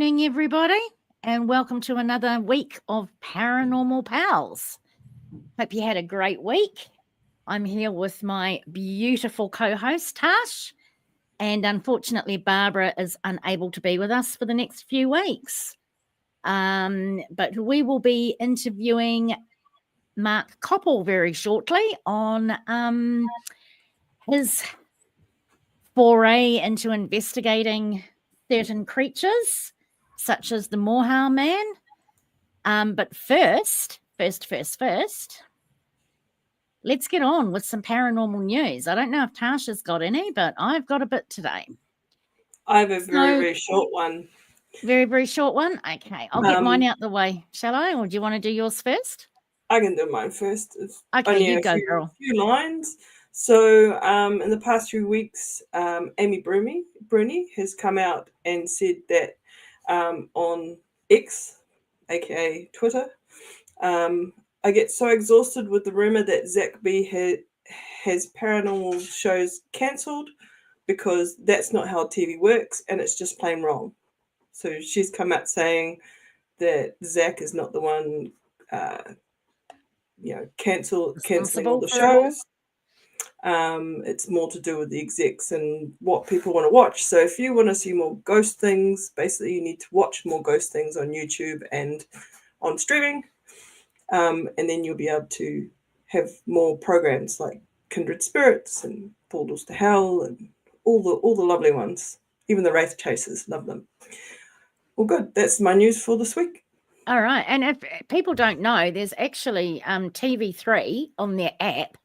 morning, everybody, and welcome to another week of Paranormal Pals. Hope you had a great week. I'm here with my beautiful co-host, Tash, and unfortunately, Barbara is unable to be with us for the next few weeks. But we will be interviewing Marc Coppell very shortly on his foray into investigating certain creatures, such as the Moehau Man. But first, let's get on with some paranormal news. I don't know if Tasha's got any, but I've got a bit today. I have a very short one. Very, very short one? Okay, I'll get mine out the way, shall I? Or do you want to do yours first? I can do mine first. It's okay, only you go, girl. A few lines. So in the past few weeks, Amy Bruni has come out and said that on X, aka Twitter, I get so exhausted with the rumor that Zach B has paranormal shows cancelled because that's not how TV works and it's just plain wrong. So she's come out saying that Zach is not the one, cancelling all the shows. It's more to do with the execs and what people want to watch. So if you want to see more ghost things, basically you need to watch more ghost things on YouTube and on streaming. And then you'll be able to have more programs like Kindred Spirits and Portals to Hell and all the lovely ones. Even the Wraith Chasers, love them. Well, good. That's my news for this week. All right. And if people don't know, there's actually TV3 on their app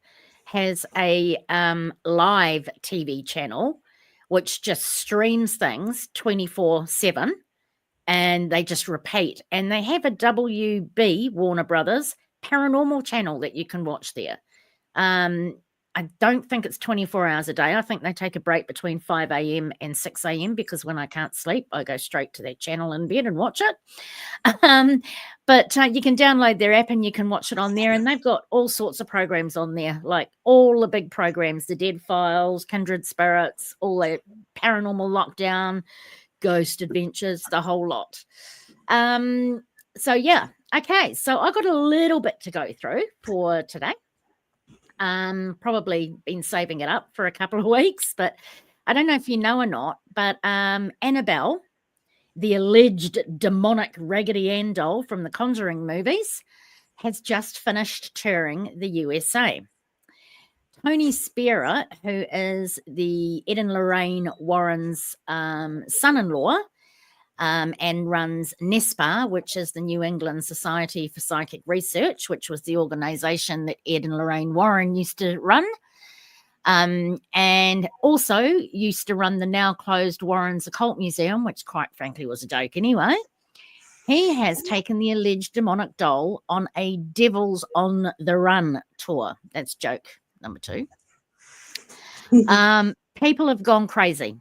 has a live TV channel which just streams things 24/7 and they just repeat. And they have a WB, Warner Brothers, paranormal channel that you can watch there. I don't think it's 24 hours a day. I think they take a break between 5 a.m. and 6 a.m. because when I can't sleep, I go straight to that channel in bed and watch it. But you can download their app and you can watch it on there. And they've got all sorts of programs on there, like all the big programs, the Dead Files, Kindred Spirits, all that Paranormal Lockdown, Ghost Adventures, the whole lot. So, yeah. Okay. So I got a little bit to go through for today. Probably been saving it up for a couple of weeks, but I don't know if you know or not, but Annabelle, the alleged demonic Raggedy Ann doll from the Conjuring movies, has just finished touring the USA. Tony Spera, who is the Ed and Lorraine Warren's son-in-law, and runs NESPA, which is the New England Society for Psychic Research, which was the organization that Ed and Lorraine Warren used to run, and also used to run the now closed Warren's Occult Museum, which quite frankly was a joke anyway. He has taken the alleged demonic doll on a Devils on the Run tour. That's joke number 2. People have gone crazy.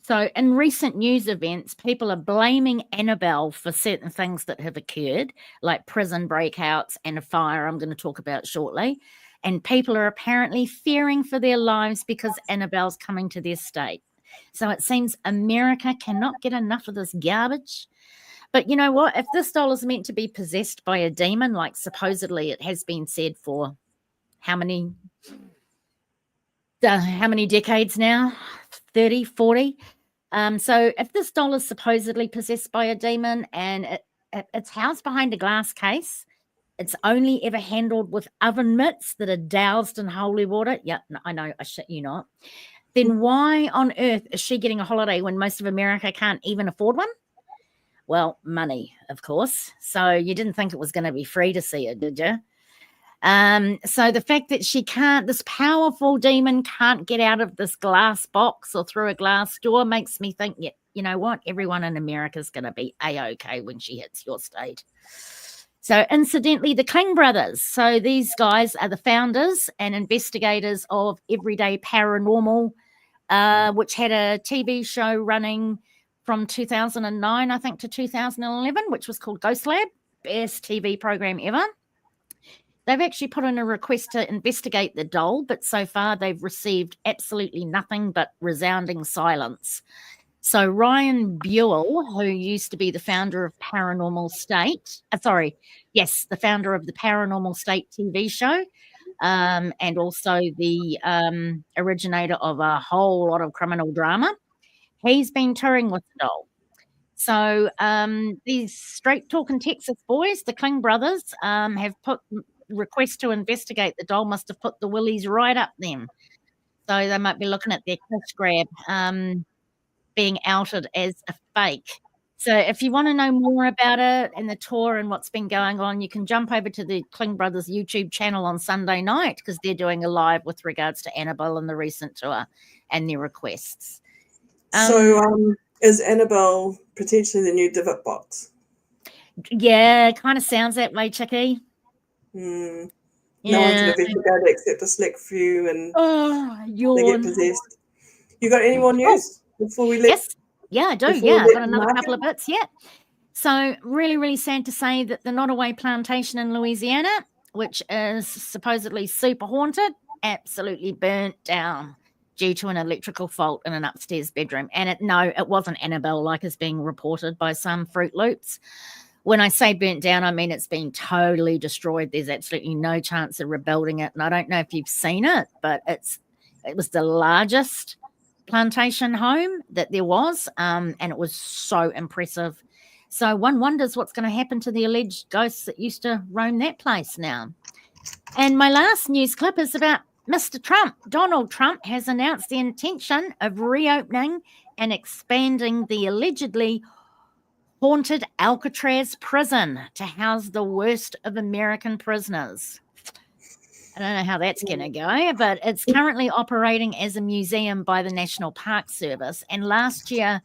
So in recent news events, people are blaming Annabelle for certain things that have occurred, like prison breakouts and a fire I'm going to talk about shortly. And people are apparently fearing for their lives because Annabelle's coming to their state. So it seems America cannot get enough of this garbage. But you know what? If this doll is meant to be possessed by a demon, like supposedly it has been said for how many decades now? 30, 40. So if this doll is supposedly possessed by a demon and it's housed behind a glass case, it's only ever handled with oven mitts that are doused in holy water. Yeah, no, I know, I shit you not. Then why on earth is she getting a holiday when most of America can't even afford one? Well, money, of course. So you didn't think it was going to be free to see it, did you? So the fact that this powerful demon can't get out of this glass box or through a glass door makes me think, yeah, you know what? Everyone in America is going to be A-okay when she hits your state. So incidentally, the Kling brothers. So these guys are the founders and investigators of Everyday Paranormal, which had a TV show running from 2009, I think, to 2011, which was called Ghost Lab. Best TV program ever. They've actually put in a request to investigate the doll, but so far they've received absolutely nothing but resounding silence. So Ryan Buell, who used to be the founder of Paranormal State, the founder of the Paranormal State TV show, and also the originator of a whole lot of criminal drama, he's been touring with the doll. So these straight talking Texas boys, the Kling brothers, have put requests to investigate. The doll must have put the willies right up them. So they might be looking at their cash grab being outed as a fake. So if you want to know more about it and the tour and what's been going on, you can jump over to the Kling Brothers YouTube channel on Sunday night, because they're doing a live with regards to Annabelle and the recent tour and their requests. So is Annabelle potentially the new divot box? Yeah, it kind of sounds that way, Chicky. No one's investigated except a select few, and they get possessed. You got any more news before we leave? Yes. Yeah, I do. Yeah, I've got another couple of bits. Yeah. So really, really sad to say that the Nottoway Plantation in Louisiana, which is supposedly super haunted, absolutely burnt down due to an electrical fault in an upstairs bedroom. And it wasn't Annabelle like is being reported by some Fruit Loops. When I say burnt down, I mean it's been totally destroyed. There's absolutely no chance of rebuilding it. And I don't know if you've seen it, but it was the largest plantation home that there was, and it was so impressive. So one wonders what's going to happen to the alleged ghosts that used to roam that place now. And my last news clip is about Mr. Trump. Donald Trump has announced the intention of reopening and expanding the allegedly haunted Alcatraz prison to house the worst of American prisoners. I don't know how that's going to go, but it's currently operating as a museum by the National Park Service. And last year,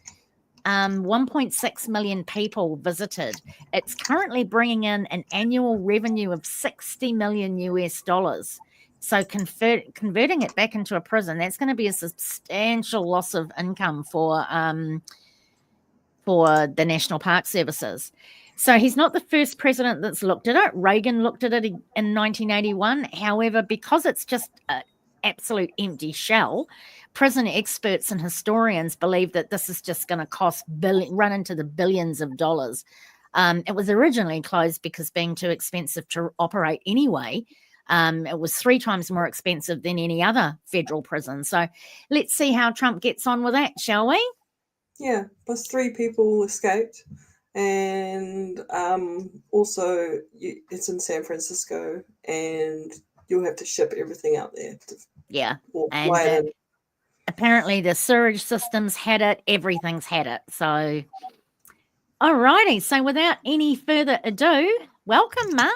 1.6 million people visited. It's currently bringing in an annual revenue of $60 million US. So converting it back into a prison, that's going to be a substantial loss of income for the National Park Services. So he's not the first president that's looked at it. Reagan looked at it in 1981. However, because it's just an absolute empty shell, prison experts and historians believe that this is just going to run into the billions of dollars. It was originally closed because being too expensive to operate anyway. It was 3 times more expensive than any other federal prison. So let's see how Trump gets on with that, shall we? Yeah, plus 3 people escaped. And also it's in San Francisco, and you'll have to ship everything out there. And apparently the sewage systems had it. Everything's had it. So, all righty. So without any further ado, welcome, Mark.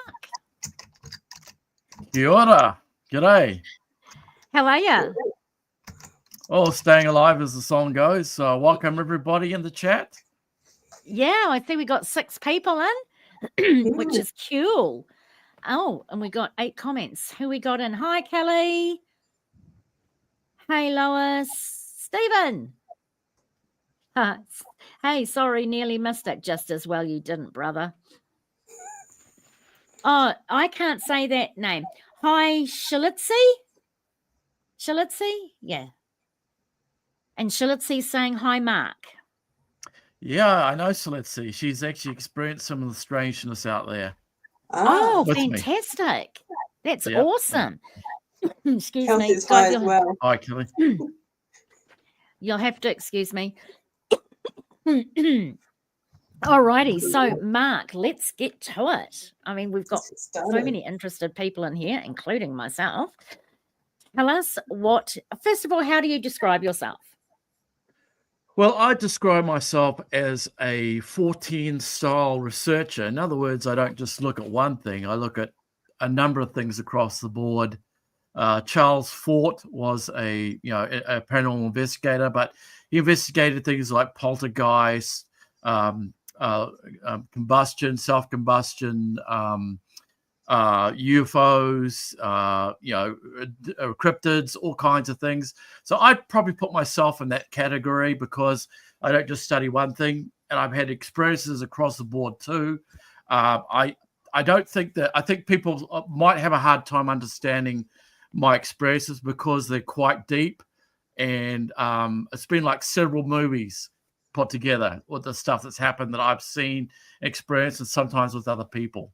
Kia ora. G'day. How are you? Well, staying alive as the song goes. So welcome everybody in the chat. Yeah, I think we got 6 people in, which is cool. Oh, and we got 8 comments. Who we got in? Hi, Kelly. Hey, Lois. Stephen. Hey, sorry, nearly missed it. Just as well you didn't, brother. Oh, I can't say that name. Hi, Shalitzi. Shalitzi? Yeah. And Shalitzi saying hi, Mark. Yeah, I know Celeste. She's actually experienced some of the strangeness out there. Oh, fantastic. That's awesome. Excuse me. Hi as well. Hi, Kelly. You'll have to excuse me. All righty. So, Mark, let's get to it. I mean, we've got so many interested people in here, including myself. Tell us first of all, how do you describe yourself? Well, I describe myself as a 14-style researcher. In other words, I don't just look at one thing. I look at a number of things across the board. Charles Fort was a paranormal investigator, but he investigated things like poltergeist, combustion, self-combustion, UFOs, cryptids, all kinds of things. So I'd probably put myself in that category because I don't just study one thing, and I've had experiences across the board too. I think people might have a hard time understanding my experiences because they're quite deep, and it's been like several movies put together with the stuff that's happened that I've seen, experienced, and sometimes with other people.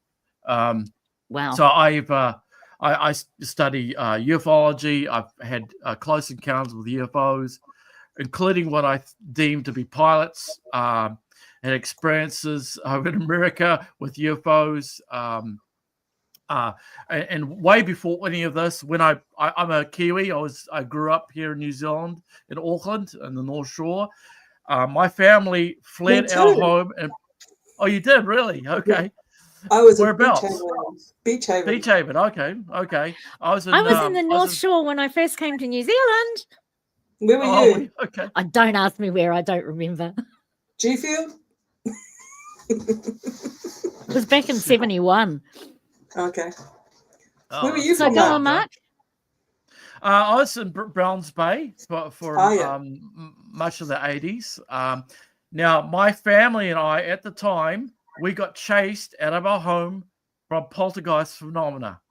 Wow. So I study ufology. I've had close encounters with UFOs, including what I deem to be pilots. Had experiences over in America with UFOs. And way before any of this, when I'm a Kiwi, I grew up here in New Zealand, in Auckland, in the North Shore. My family fled our home, and you did, really? Okay. I was Whereabouts? Beach Haven. Beach Haven. Okay. I was in the North Shore when I first came to New Zealand. Where were you? Okay. Don't ask me where. I don't remember. G-Field? It was back in 71. Okay. Where were you so from? Go on, Mark. I was in Browns Bay for much of the 80s. Now, my family and I, at the time, we got chased out of our home from poltergeist phenomena.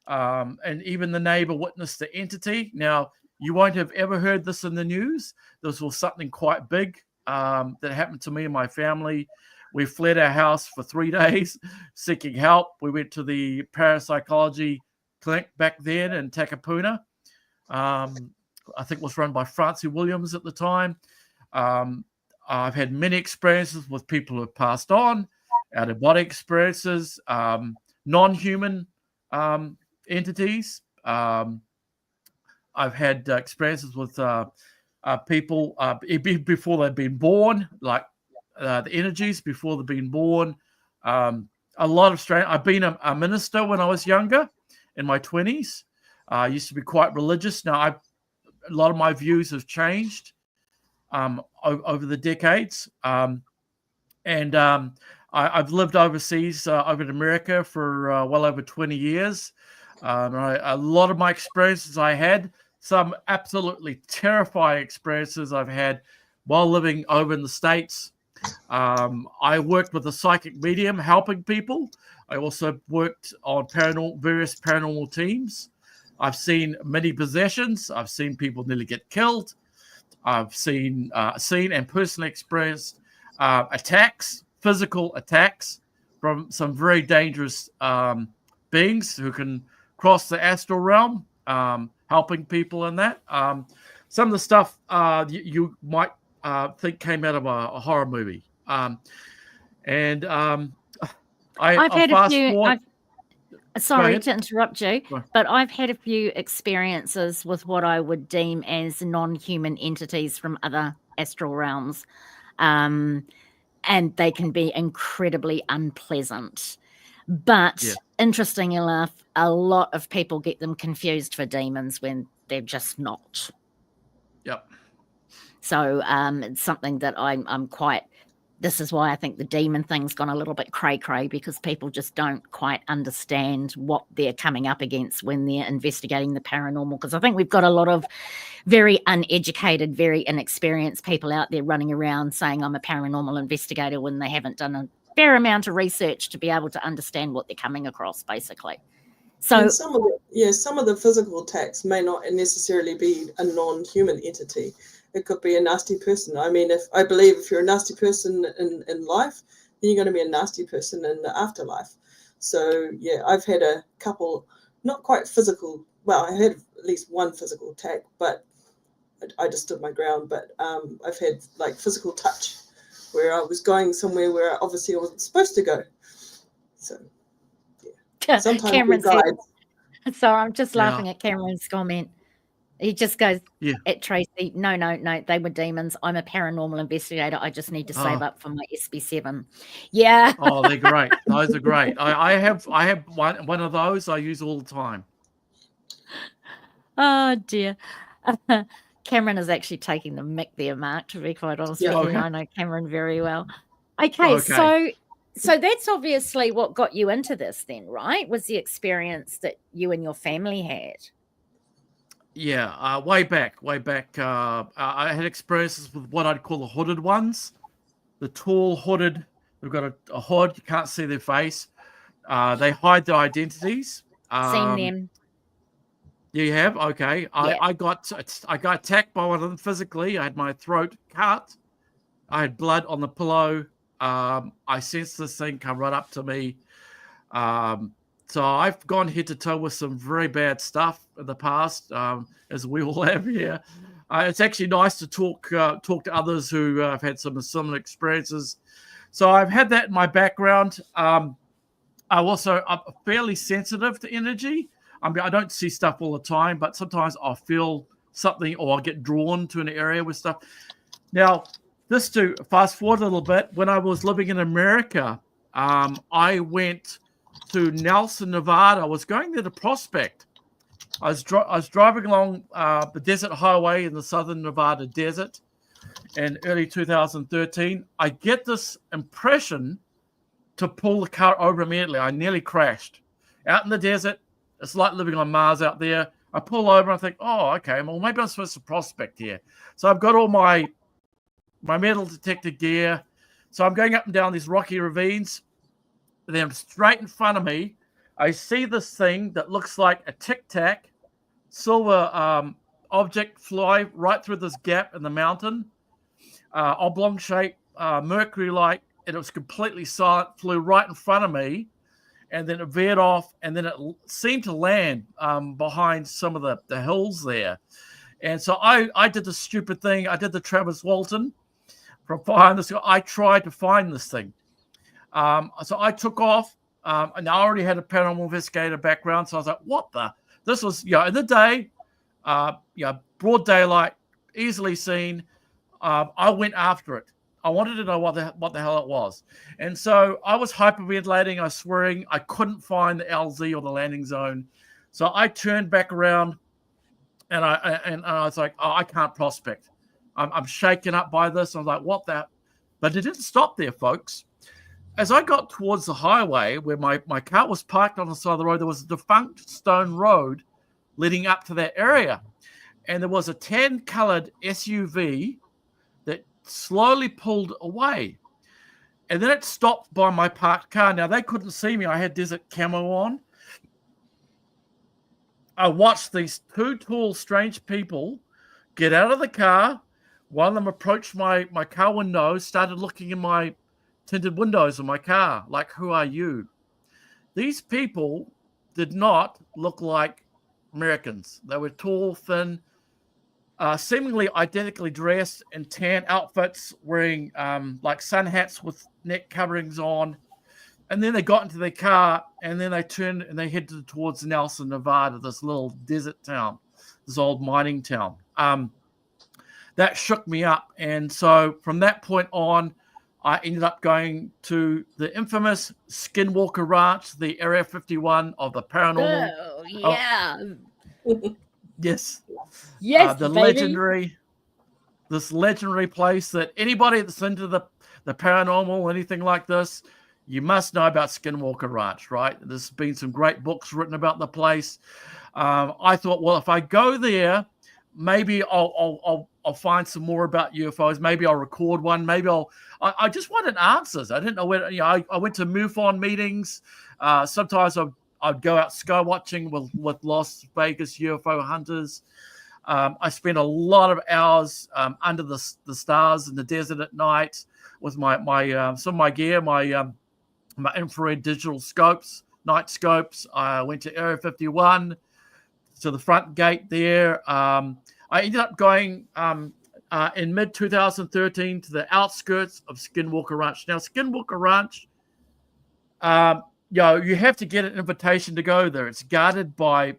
And even the neighbor witnessed the entity. Now, you won't have ever heard this in the news. This was something quite big that happened to me and my family. We fled our house for 3 days seeking help. We went to the parapsychology clinic back then in Takapuna. I think it was run by Francie Williams at the time. I've had many experiences with people who have passed on, out-of-body experiences, non-human entities. I've had experiences with people before they've been born, like the energies before they've been born. A lot of strange. I've been a minister when I was younger, in my 20s. I used to be quite religious. Now, a lot of my views have changed over the decades. I've lived overseas, over in America for well over 20 years. A lot of my experiences I had, some absolutely terrifying experiences I've had while living over in the States. I worked with a psychic medium helping people. I also worked on various paranormal teams. I've seen many possessions. I've seen people nearly get killed. I've seen and personally experienced attacks, physical attacks from some very dangerous beings who can cross the astral realm, helping people in that. Some of the stuff you might think came out of a horror movie. I've had a few. Sorry to interrupt you, but I've had a few experiences with what I would deem as non-human entities from other astral realms. And they can be incredibly unpleasant. But interesting enough, a lot of people get them confused for demons when they're just not. Yep. So it's something that I'm quite... This is why I think the demon thing's gone a little bit cray-cray, because people just don't quite understand what they're coming up against when they're investigating the paranormal. Because I think we've got a lot of very uneducated, very inexperienced people out there running around saying I'm a paranormal investigator when they haven't done a fair amount of research to be able to understand what they're coming across, basically. So and some of the physical attacks may not necessarily be a non-human entity. It could be a nasty person. I mean, if you're a nasty person in life, then you're going to be a nasty person in the afterlife. So yeah, I've had a couple, not quite physical. Well, I had at least one physical attack, but I just stood my ground. But I've had like physical touch, where I was going somewhere where obviously I wasn't supposed to go. So yeah, sometimes Cameron guides. Sorry, I'm just laughing at Cameron's comment. He just goes at Tracy, no, they were demons. I'm a paranormal investigator. I just need to save up for my SB7. Yeah. Oh, they're great. Those are great. I have one of those I use all the time. Oh dear. Cameron is actually taking the mick there, Mark, to be quite honest with you. I know Cameron very well. Okay. So that's obviously what got you into this then, right? Was the experience that you and your family had? Yeah, way back. I had experiences with what I'd call the hooded ones. The tall hooded, they've got a hood, you can't see their face. They hide their identities. Seen them. You have? Okay. Yeah. I got attacked by one of them physically. I had my throat cut. I had blood on the pillow. I sensed this thing come right up to me. So I've gone head to toe with some very bad stuff in the past, as we all have here. It's actually nice to talk to others who have had some similar experiences. So I've had that in my background. I'm fairly sensitive to energy. I mean, I don't see stuff all the time, but sometimes I'll feel something or I'll get drawn to an area with stuff. Now, this to fast forward a little bit, when I was living in America, I went to Nelson, Nevada. I was going there to prospect. I was driving along the desert highway in the southern Nevada desert in early 2013. I get this impression to pull the car over immediately. I nearly crashed. Out in the desert, it's like living on Mars out there. I pull over and I think, oh, okay, well, maybe I'm supposed to prospect here. So I've got all my metal detector gear. So I'm going up and down these rocky ravines. And then straight in front of me, I see this thing that looks like a tic-tac silver object fly right through this gap in the mountain, oblong shape, mercury-like, and it was completely silent, flew right in front of me, and then it veered off, and then it seemed to land behind some of the hills there. And so I did the stupid thing. I did the Travis Walton from behind this. I tried to find this thing. So I took off, and I already had a paranormal investigator background. So I was like, what the? This was, in the day, broad daylight, easily seen. I went after it. I wanted to know what the hell it was. And so I was hyperventilating. I was swearing. I couldn't find the LZ or the landing zone. So I turned back around, and I was like, oh, I can't prospect. I'm shaken up by this. I was like, what the? But it didn't stop there, folks. As I got towards the highway where my car was parked on the side of the road, there was a defunct stone road leading up to that area. And there was a tan-colored SUV that slowly pulled away. And then it stopped by my parked car. Now, they couldn't see me. I had desert camo on. I watched these two tall, strange people get out of the car. One of them approached my car window, started looking in my tinted windows of my car, like, who are you? These people did not look like Americans. They were tall, thin, seemingly identically dressed in tan outfits, wearing like sun hats with neck coverings on. And then they got into their car, and then they turned and they headed towards Nelson, Nevada, this little desert town, this old mining town. That shook me up. And so from that point on, I ended up going to the infamous Skinwalker Ranch, the Area 51 of the paranormal. Oh, yeah. Yes. Yes, this legendary place that anybody that's into the paranormal, anything like this, you must know about Skinwalker Ranch, right? There's been some great books written about the place. I thought, well, if I go there, maybe I'll find some more about UFOs. Maybe I'll record one. Maybe I just wanted answers. I didn't know where. I went to MUFON meetings. Sometimes I'd go out sky watching with Las Vegas UFO hunters. I spent a lot of hours under the stars in the desert at night with my some of my gear, my infrared digital scopes, night scopes. I went to Area 51. To the front gate there. I ended up going in mid-2013 to the outskirts of Skinwalker Ranch. Now, Skinwalker Ranch, you have to get an invitation to go there. It's guarded by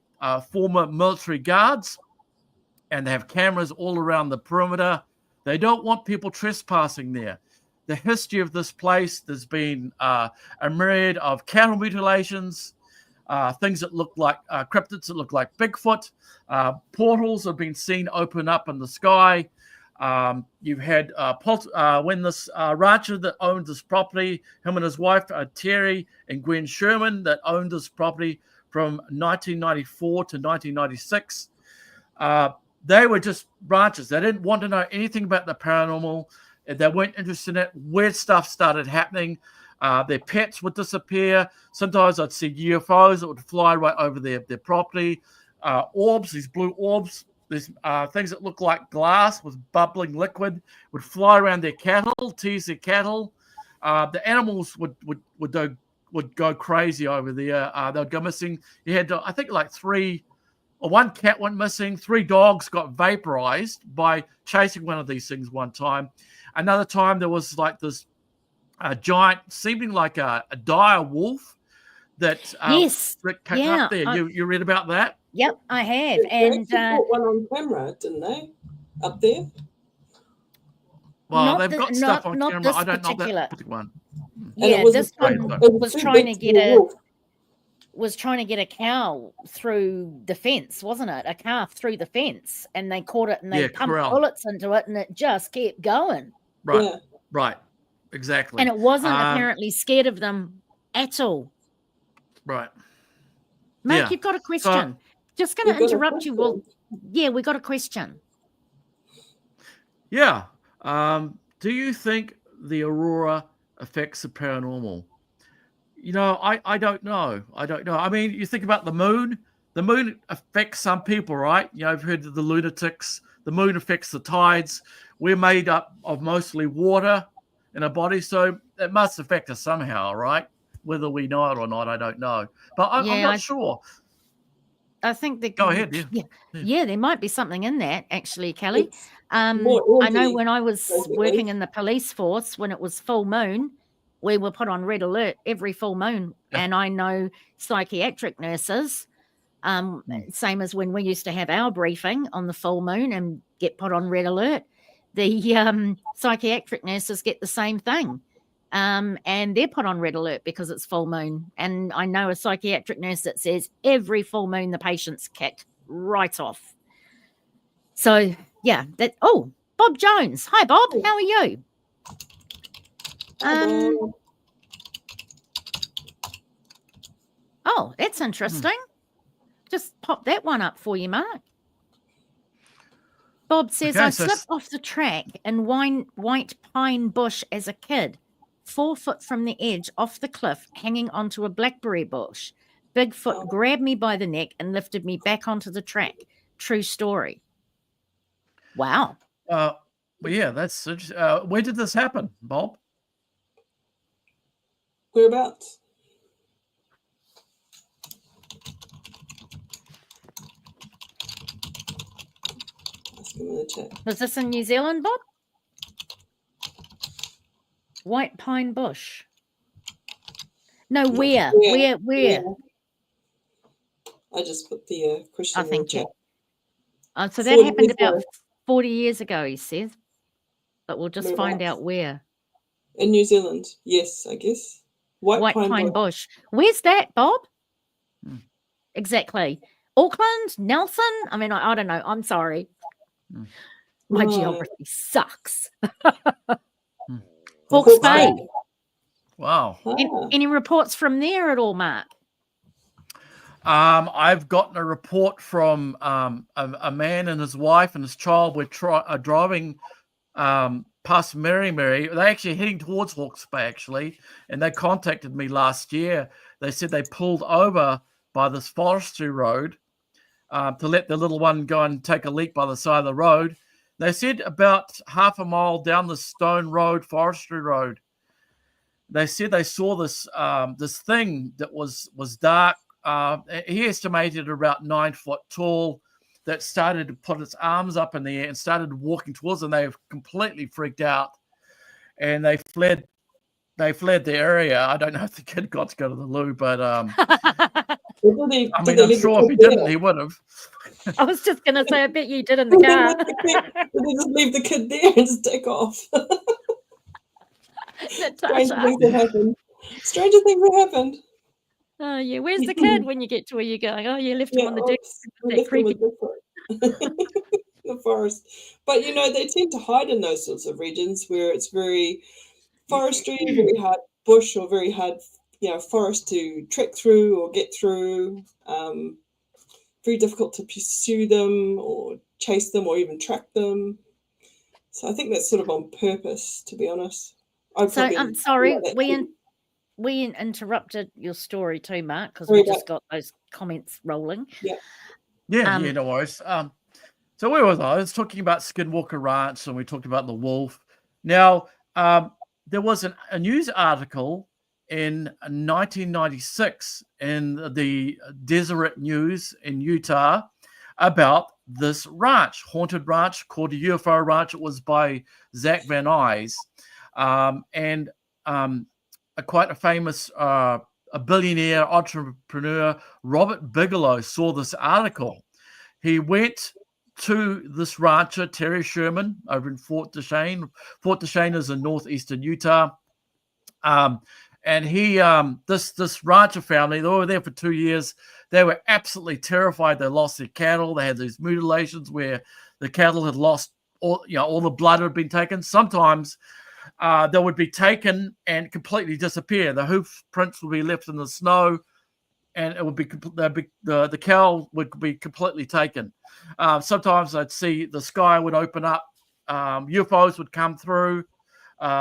former military guards, and they have cameras all around the perimeter. They don't want people trespassing there. The history of this place, there's been a myriad of cattle mutilations, things that look like cryptids that look like Bigfoot. Portals have been seen open up in the sky. You've had when this rancher that owned this property, him and his wife, Terry and Gwen Sherman, that owned this property from 1994 to 1996. They were just ranchers. They didn't want to know anything about the paranormal. They weren't interested in it. Weird stuff started happening. Their pets would disappear. Sometimes I'd see UFOs that would fly right over their property. Orbs, these blue orbs these things that look like glass with bubbling liquid would fly around their cattle, tease their cattle. The animals would go crazy over there. They'd go missing. You had, I think, like one cat went missing. 3 dogs got vaporized by chasing one of these things one time. Another time there was like this giant, seeming like a dire wolf that Yes, that came up there. You read about that? Yep, I have. They And caught one on camera, didn't they? Up there. Well, they've got stuff on camera. This I don't know particular that particular one. Yeah, this one was trying to get a cow through the fence, wasn't it? A calf through the fence, and they caught it and they pumped bullets into it, and it just kept going. Right, right, exactly. And it wasn't apparently scared of them at all. Right. Mark, you've got a question. Just going to interrupt you. Well, yeah, we got a question. Yeah. Do you think the aurora affects the paranormal? You know, I don't know. I don't know. I mean, you think about the moon. The moon affects some people, right? You know, I've heard of the lunatics. The moon affects the tides. We're made up of mostly water in our body, so it must affect us somehow, right? Whether we know it or not, I don't know. But I'm not sure. I think go ahead. Yeah, there might be something in that, actually, Kelly. I know when I was working in the police force, when it was full moon, we were put on red alert every full moon. And I know psychiatric nurses, same as when we used to have our briefing on the full moon and get put on red alert, the psychiatric nurses get the same thing. And they're put on red alert because it's full moon. And I know a psychiatric nurse that says every full moon the patient's kicked right off. So yeah, Bob Jones. Hi Bob, how are you? Oh, that's interesting. Just pop that one up for you, Mark. Bob says, I slipped off the track in white pine bush as a kid, 4 foot from the edge off the cliff, hanging onto a blackberry bush. Bigfoot grabbed me by the neck and lifted me back onto the track. True story. Wow. Well, yeah, that's where did this happen, Bob? Whereabouts? Ask him in the chat. Was this in New Zealand, Bob? White pine bush. No, where? Where? I just put the question in the chat. So that happened about 40 years ago, he says. But we'll just find out where. In New Zealand, yes, I guess. White pine bush. Where's that, Bob? Exactly. Auckland? Nelson? I mean, I don't know. I'm sorry. My geography sucks. Hawke's Bay. Wow. Any reports from there at all, Mark? I've gotten a report from a man and his wife and his child were driving past Mary. They're actually heading towards Hawke's Bay, actually, and they contacted me last year. They said they pulled over by this forestry road to let the little one go and take a leak by the side of the road. They said about half a mile down the stone road, forestry road, they said they saw this this thing that was dark. He estimated about 9 foot tall, that started to put its arms up in the air and started walking towards them. They were completely freaked out, and they fled the area. I don't know if the kid got to go to the loo, but I'm sure if he didn't, he would have. I was just going to say, I bet you did in the car. Did they just leave the kid there and just take off? Stranger things have happened. Oh, yeah. Where's the kid when you get to where you're going? Oh, you left him on the deck. That creepy. The forest. But, you know, they tend to hide in those sorts of regions where it's very forestry, very hard bush, or very hard, forest to trek through or get through. Very difficult to pursue them or chase them or even track them. So I think that's sort of on purpose, to be honest. I'm sorry, we interrupted your story too, Mark, because we just got those comments rolling. Yeah, no worries. So where was I? I was talking about Skinwalker Ranch, and we talked about the wolf. Now, there was a news article in 1996 in the Deseret News in Utah about this ranch, haunted ranch called the UFO Ranch. It was by Zach Van Nuys, and quite a famous a billionaire entrepreneur, Robert Bigelow, saw this article. He went to this rancher, Terry Sherman, over in Fort Duchesne. Fort Duchesne is in northeastern Utah. And he, this rancher family, they were there for 2 years. They were absolutely terrified. They lost their cattle. They had these mutilations where the cattle had lost all the blood had been taken. Sometimes they would be taken and completely disappear. The hoof prints would be left in the snow, and it would be the cow would be completely taken. Sometimes I'd see the sky would open up, UFOs would come through.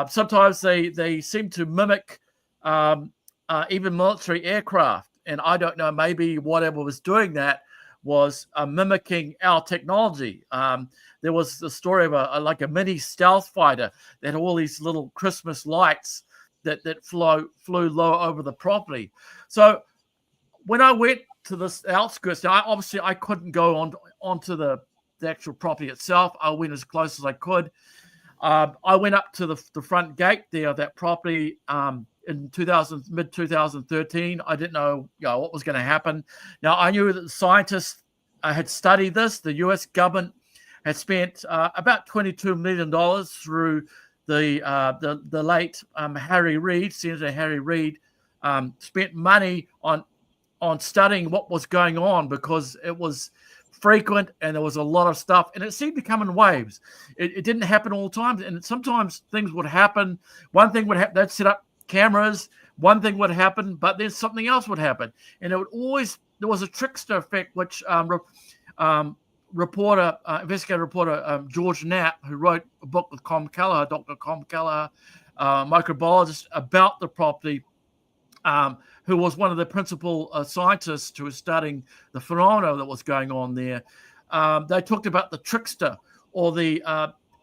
Sometimes they seem to mimic even military aircraft, and I don't know, maybe whatever was doing that was mimicking our technology. There was the story of a mini stealth fighter that had all these little Christmas lights that flew low over the property. So when I went to this outskirts, now obviously I couldn't go onto the actual property itself. I went as close as I could. I went up to the front gate there of that property in mid 2013. I didn't know, what was going to happen. Now I knew that the scientists had studied this. The U.S. government had spent about $22 million through the late Harry Reid, Senator Harry Reid, spent money on studying what was going on, because it was frequent and there was a lot of stuff, and it seemed to come in waves. It didn't happen all the time, and sometimes things would happen. One thing would happen, they'd set up cameras, one thing would happen, but then something else would happen, and there was a trickster effect, which investigative reporter George Knapp, who wrote a book with Dr. Coppell, microbiologist, about the property, who was one of the principal scientists who was studying the phenomena that was going on there. They talked about the trickster, or it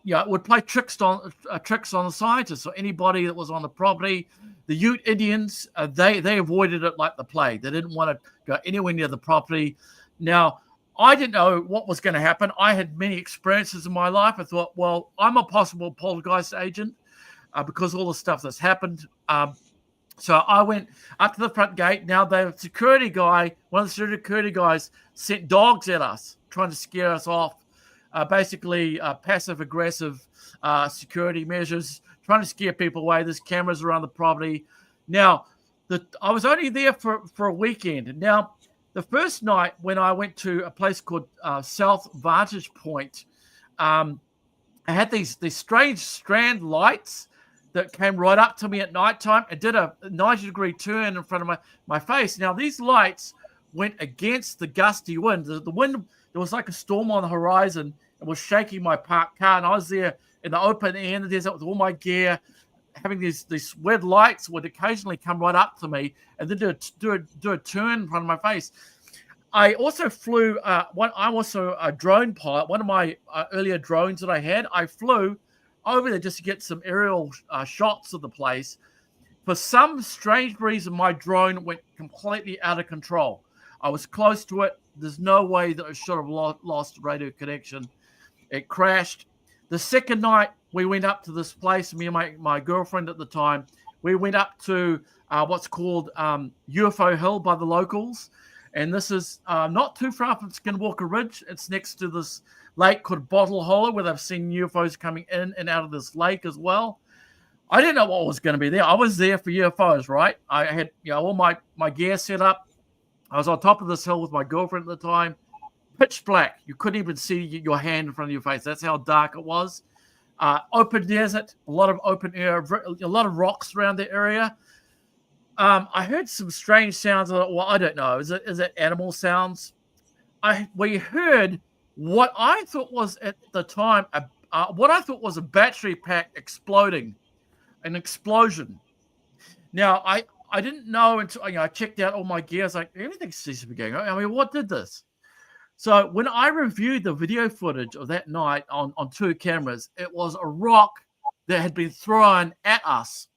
would play tricks on the scientists or anybody that was on the property. The Ute Indians, they avoided it like the plague. They didn't want to go anywhere near the property. Now, I didn't know what was going to happen. I had many experiences in my life. I thought, well, I'm a possible poltergeist agent because all the stuff that's happened. So I went up to the front gate. Now one of the security guys sent dogs at us, trying to scare us off. Basically, passive aggressive security measures, trying to scare people away. There's cameras around the property. Now, I was only there for a weekend. Now, the first night when I went to a place called South Vantage Point, I had these strange strand lights that came right up to me at nighttime. It did a 90-degree turn in front of my face. Now, these lights went against the gusty wind. The wind, there was like a storm on the horizon. It was shaking my parked car, and I was there in the open air in the desert with all my gear, having these weird lights would occasionally come right up to me and then do a turn in front of my face. I also flew, I'm also a drone pilot. One of my earlier drones that I had, I flew over there just to get some aerial shots of the place. For some strange reason, my drone went completely out of control. I was close to it. There's no way that I should have lost radio connection. It crashed. The second night, we went up to this place, me and my girlfriend at the time. We went up to what's called UFO Hill by the locals. And this is not too far from Skinwalker Ridge. It's next to this lake called Bottle Hollow, where they've seen UFOs coming in and out of this lake as well. I didn't know what was going to be there. I was there for UFOs, right? I had all my gear set up. I was on top of this hill with my girlfriend at the time. Pitch black. You couldn't even see your hand in front of your face. That's how dark it was. Open desert, a lot of open air, a lot of rocks around the area. I heard some strange sounds. Well, I don't know. Is it animal sounds? We heard what I thought was at the time a battery pack exploding, an explosion. Now I didn't know until I checked out all my gear. I was like, everything seems to be going on. I mean, what did this? So when I reviewed the video footage of that night on 2 cameras, it was a rock that had been thrown at us.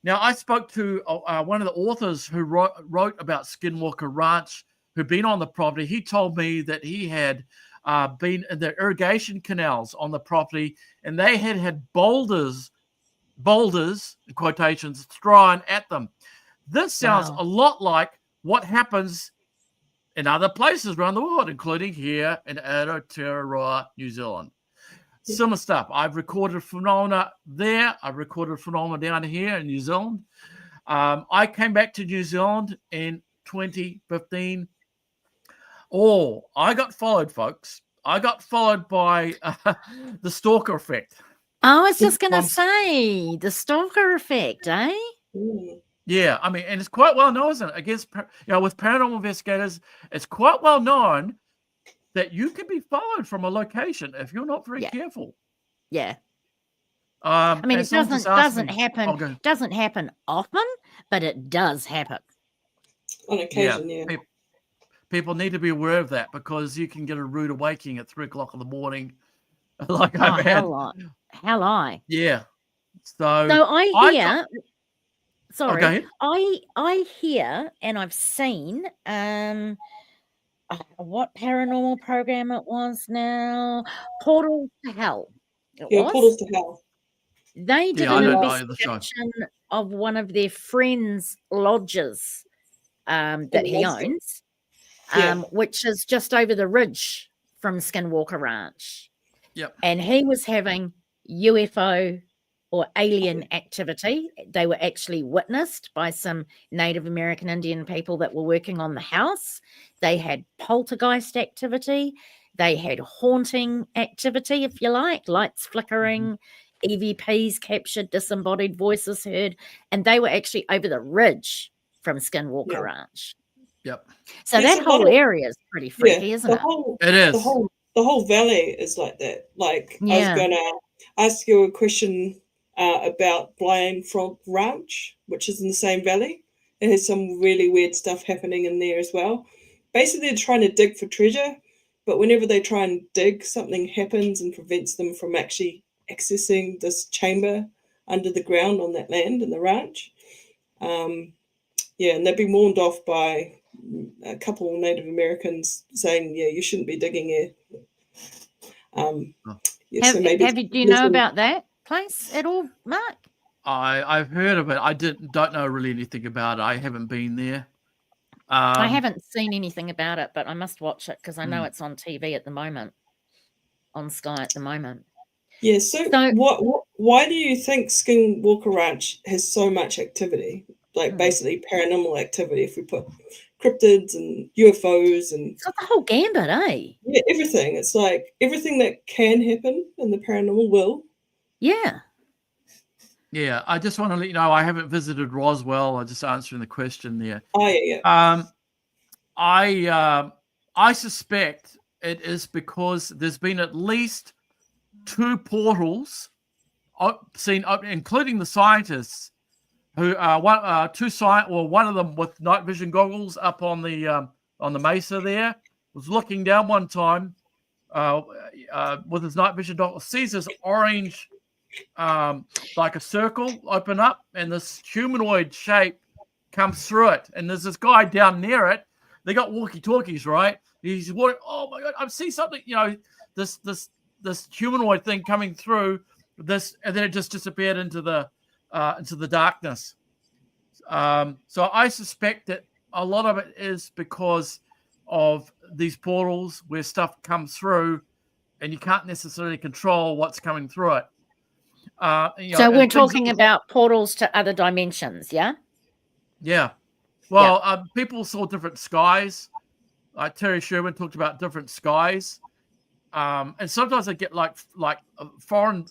Now, I spoke to one of the authors who wrote about Skinwalker Ranch, who'd been on the property. He told me that he had been in the irrigation canals on the property, and they had boulders, in quotations, thrown at them. This sounds a lot like what happens in other places around the world, including here in Aotearoa, New Zealand. Similar stuff. I've recorded phenomena there. I've recorded phenomena down here in New Zealand. I came back to New Zealand in 2015. I got followed, folks. I got followed by the stalker effect. I was just going to say the stalker effect, eh? Yeah, I mean, and it's quite well known, isn't it? With paranormal investigators, it's quite well known that you can be followed from a location if you're not very careful. Yeah. I mean, it doesn't happen often, but it does happen. On occasion, yeah. People need to be aware of that because you can get a rude awakening at 3 o'clock in the morning. Like I've had. Hell I. Yeah. So I hear. Okay. I hear, and I've seen what paranormal program it was now. Portals to Hell. Portals to Hell. They did an investigation of one of their friends' lodges that he owns, which is just over the ridge from Skinwalker Ranch. Yep. And he was having UFO or alien activity. They were actually witnessed by some Native American Indian people that were working on the house. They had poltergeist activity. They had haunting activity, if you like, lights flickering, EVPs captured, disembodied voices heard, and they were actually over the ridge from Skinwalker Ranch. Yep. So that whole area is pretty freaky, isn't it? It is. The whole valley is like that. Like, I was going to ask you a question about Blind Frog Ranch, which is in the same valley. It has some really weird stuff happening in there as well. Basically, they're trying to dig for treasure, but whenever they try and dig, something happens and prevents them from actually accessing this chamber under the ground on that land in the ranch. And they've been warned off by a couple of Native Americans saying, you shouldn't be digging here. Do you know about that place at all, Mark? I've heard of it. I don't know really anything about it. I haven't been there. I haven't seen anything about it, but I must watch it because I know it's on TV at the moment, on Sky at the moment. Yeah, so why do you think Skinwalker Ranch has so much activity? Like basically paranormal activity, if we put cryptids and UFOs and... It's got the whole gambit, eh? Yeah, everything. It's like everything that can happen in the paranormal will. Yeah. Yeah, I just want to let you know I haven't visited Roswell. I'm just answering the question there. Oh, yeah. I suspect it is because there's been at least 2 portals seen, including the scientists who one of them with night vision goggles up on the mesa there was looking down one time with his night vision goggles, sees this orange like a circle open up and this humanoid shape comes through it, and there's this guy down near it. They got walkie-talkies, right? He's walking, oh my god, I see something, this humanoid thing coming through this, and then it just disappeared into the darkness. So I suspect that a lot of it is because of these portals where stuff comes through and you can't necessarily control what's coming through it. So we're talking about portals to other dimensions, yeah? Yeah. Well, people saw different skies. Terry Sherman talked about different skies. And sometimes they get like foreign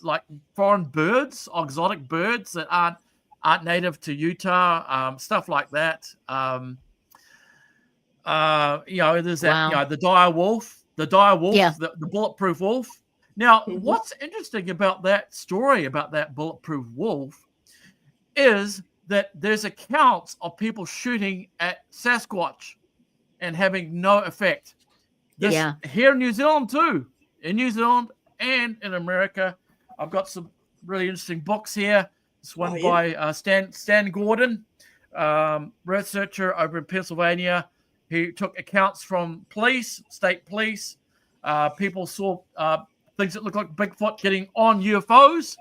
birds, exotic birds that aren't native to Utah, stuff like that. There's that, the dire wolf, the bulletproof wolf. Now, what's interesting about that story, about that bulletproof wolf, is that there's accounts of people shooting at Sasquatch and having no effect. Here in New Zealand too. In New Zealand and in America, I've got some really interesting books here. This one by Stan Gordon, researcher over in Pennsylvania. He took accounts from police, state police. People saw things that look like Bigfoot getting on UFOs,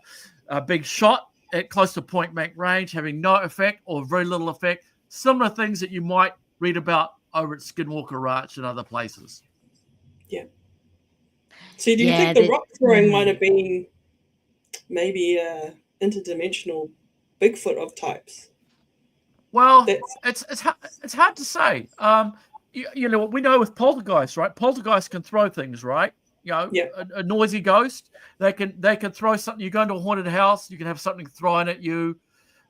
being shot at close to point blank range, having no effect or very little effect. Similar things that you might read about over at Skinwalker Ranch and other places. Yeah. So do you think the rock throwing might have been maybe interdimensional Bigfoot of types? Well, it's hard to say. You know, we know with poltergeists, right? Poltergeists can throw things, right? You know, a noisy ghost, they can throw something. You go into a haunted house, you can have something thrown at you.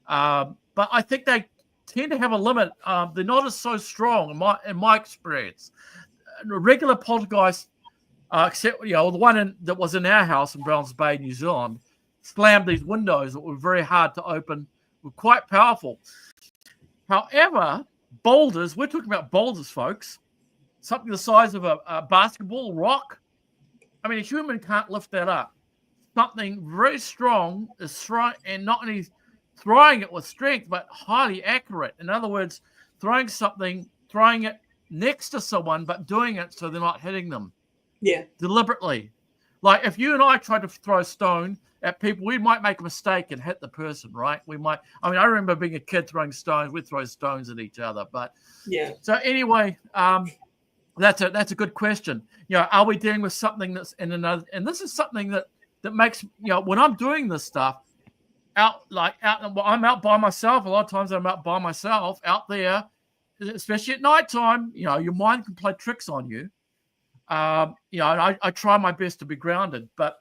But I think they tend to have a limit. They're not as so strong in my experience. A regular poltergeist, except the one that was in our house in Browns Bay, New Zealand, slammed these windows that were very hard to open, were quite powerful. However, boulders, we're talking about boulders, folks, something the size of a basketball rock. I mean, a human can't lift that up. Something very strong is thrown, and not only throwing it with strength, but highly accurate. In other words, throwing it next to someone, but doing it so they're not hitting them. Yeah. Deliberately. Like if you and I tried to throw a stone at people, we might make a mistake and hit the person, right? We might. I mean, I remember being a kid throwing stones. We'd throw stones at each other, but So anyway, that's a good question. You know, are we dealing with something that's in another? And this is something that makes when I'm doing this stuff I'm out by myself. A lot of times I'm out by myself out there, especially at nighttime. You know, your mind can play tricks on you. And I try my best to be grounded, but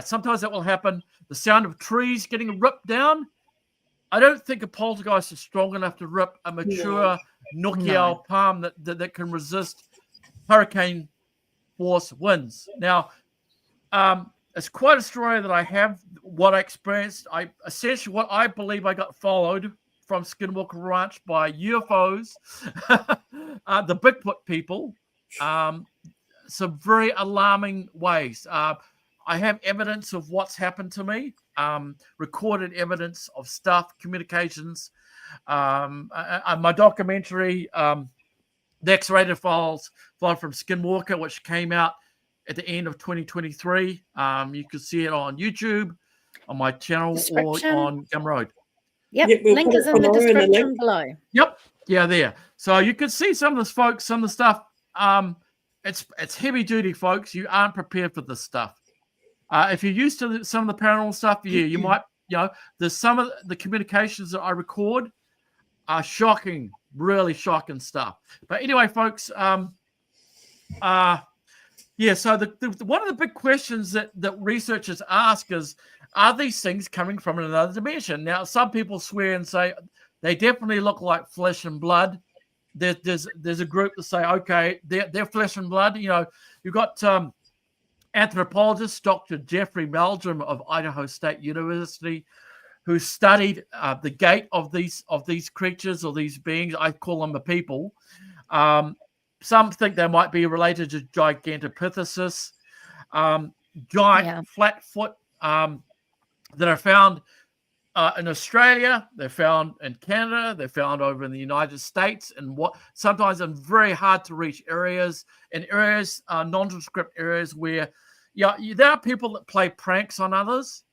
sometimes that will happen. The sound of trees getting ripped down. I don't think a poltergeist is strong enough to rip a mature Nokia palm that can resist hurricane force winds. Now, it's quite a story that I have. What I experienced, essentially what I believe I got followed from Skinwalker Ranch by UFOs, the Bigfoot people. Some very alarming ways. I have evidence of what's happened to me, recorded evidence of stuff, communications. My documentary, the X-rated files from Skinwalker, which came out at the end of 2023. You can see it on YouTube, on my channel, or on Gumroad. Yep, link is in the description below. Yep, there. So you can see some of this, folks, some of the stuff. It's heavy duty, folks. You aren't prepared for this stuff. If you're used to some of the paranormal stuff, you might, there's some of the communications that I record are shocking, really shocking stuff. But anyway, folks, so one of the big questions that researchers ask is, are these things coming from another dimension? Now, some people swear and say they definitely look like flesh and blood. There's a group that say, okay, they're flesh and blood. You've got anthropologist Dr. Jeffrey Meldrum of Idaho State University, who studied the gait of these creatures or these beings. I call them the people. Some think they might be related to Gigantopithecus, giant flatfoot that are found in Australia, they're found in Canada, they're found over in the United States, and sometimes in very hard to reach areas, nondescript areas where, there are people that play pranks on others,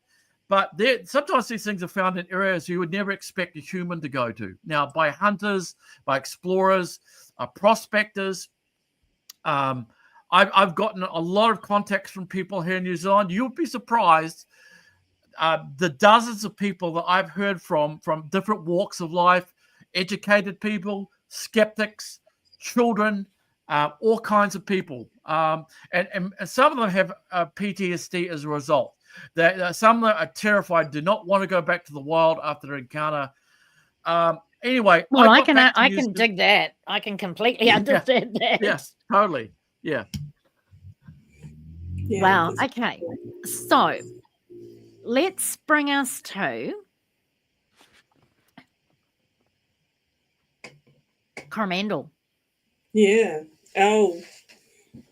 but sometimes these things are found in areas you would never expect a human to go to. Now, by hunters, by explorers, prospectors. I've gotten a lot of contacts from people here in New Zealand. You'll be surprised. The dozens of people that I've heard from different walks of life, educated people, skeptics, children, all kinds of people. And some of them have PTSD as a result. Some of them are terrified, do not want to go back to the wild after their encounter. Anyway. Well, I can dig that. I can completely understand that. Yes, totally. Yeah. Wow. Okay. So let's bring us to Coromandel. Yeah.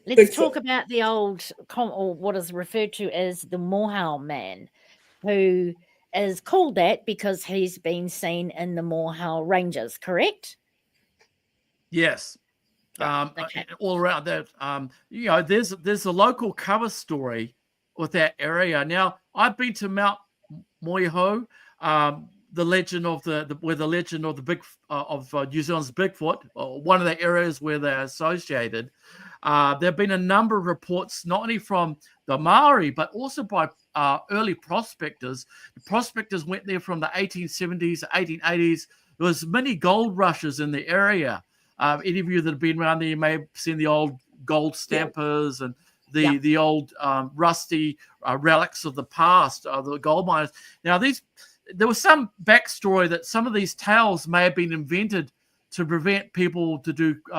Let's Bigfoot. talk about the old, or what is referred to as the Moehau Man, who is called that because he's been seen in the Moehau Ranges, correct? Yes. Okay. All around that. There's a local cover story with that area. Now, I've been to Mount Moehau, the legend of where the legend of the New Zealand's Bigfoot, one of the areas where they're associated. There have been a number of reports, not only from the Maori, but also by early prospectors. The prospectors went there from the 1870s, 1880s. There was many gold rushes in the area. Any of you that have been around there, you may have seen the old gold stampers and the old rusty relics of the past, the gold miners. Now, there was some backstory that some of these tales may have been invented to prevent people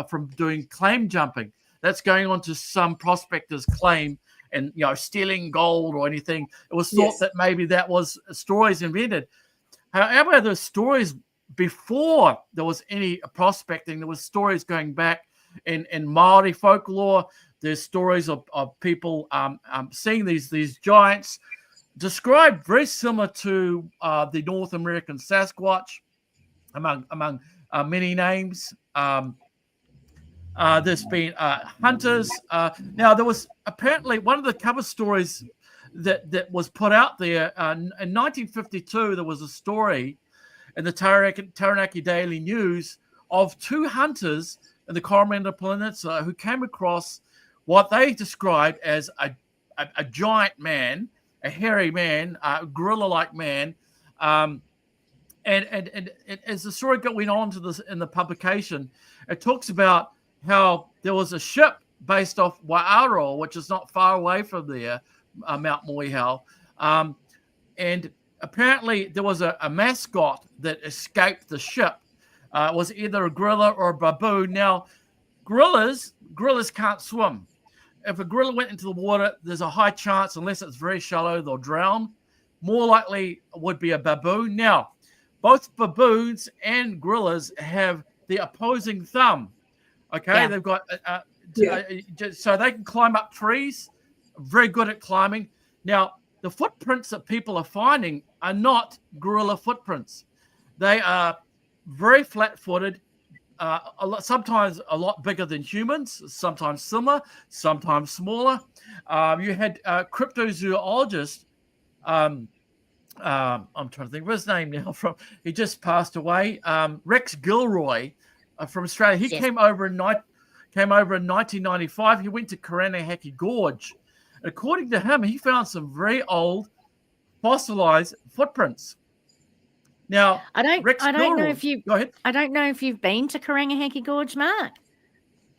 from doing claim jumping. That's going on to some prospectors' claim and stealing gold or anything. It was thought that maybe that was stories invented. However, the stories before there was any prospecting, there was stories going back in Maori folklore. There's stories of people seeing these giants described very similar to the North American Sasquatch, among many names. There's been hunters. Now, there was apparently one of the cover stories that was put out there in 1952. There was a story in the Taranaki Daily News of two hunters in the Coromandel Peninsula who came across what they described as a giant man, a hairy man, a gorilla-like man. And as the story went on in the publication, it talks about how there was a ship based off Waiaro, which is not far away from there, Mount Moehau. And apparently there was a mascot that escaped the ship. It was either a gorilla or a baboon. Now, gorillas can't swim. If a gorilla went into the water, there's a high chance, unless it's very shallow, they'll drown. More likely would be a baboon. Now, both baboons and gorillas have the opposing thumb. Okay, they've got so they can climb up trees. Very good at climbing. Now, the footprints that people are finding are not gorilla footprints. They are very flat-footed, sometimes a lot bigger than humans, sometimes similar, sometimes smaller. You had cryptozoologist, I'm trying to think of his name now. He just passed away. Rex Gilroy from Australia. He came over in 1995. He went to Karanahaki Gorge. According to him, he found some very old fossilized footprints. Now, I don't know if you go ahead. I don't know if you've been to Karanahaki Gorge, Mark.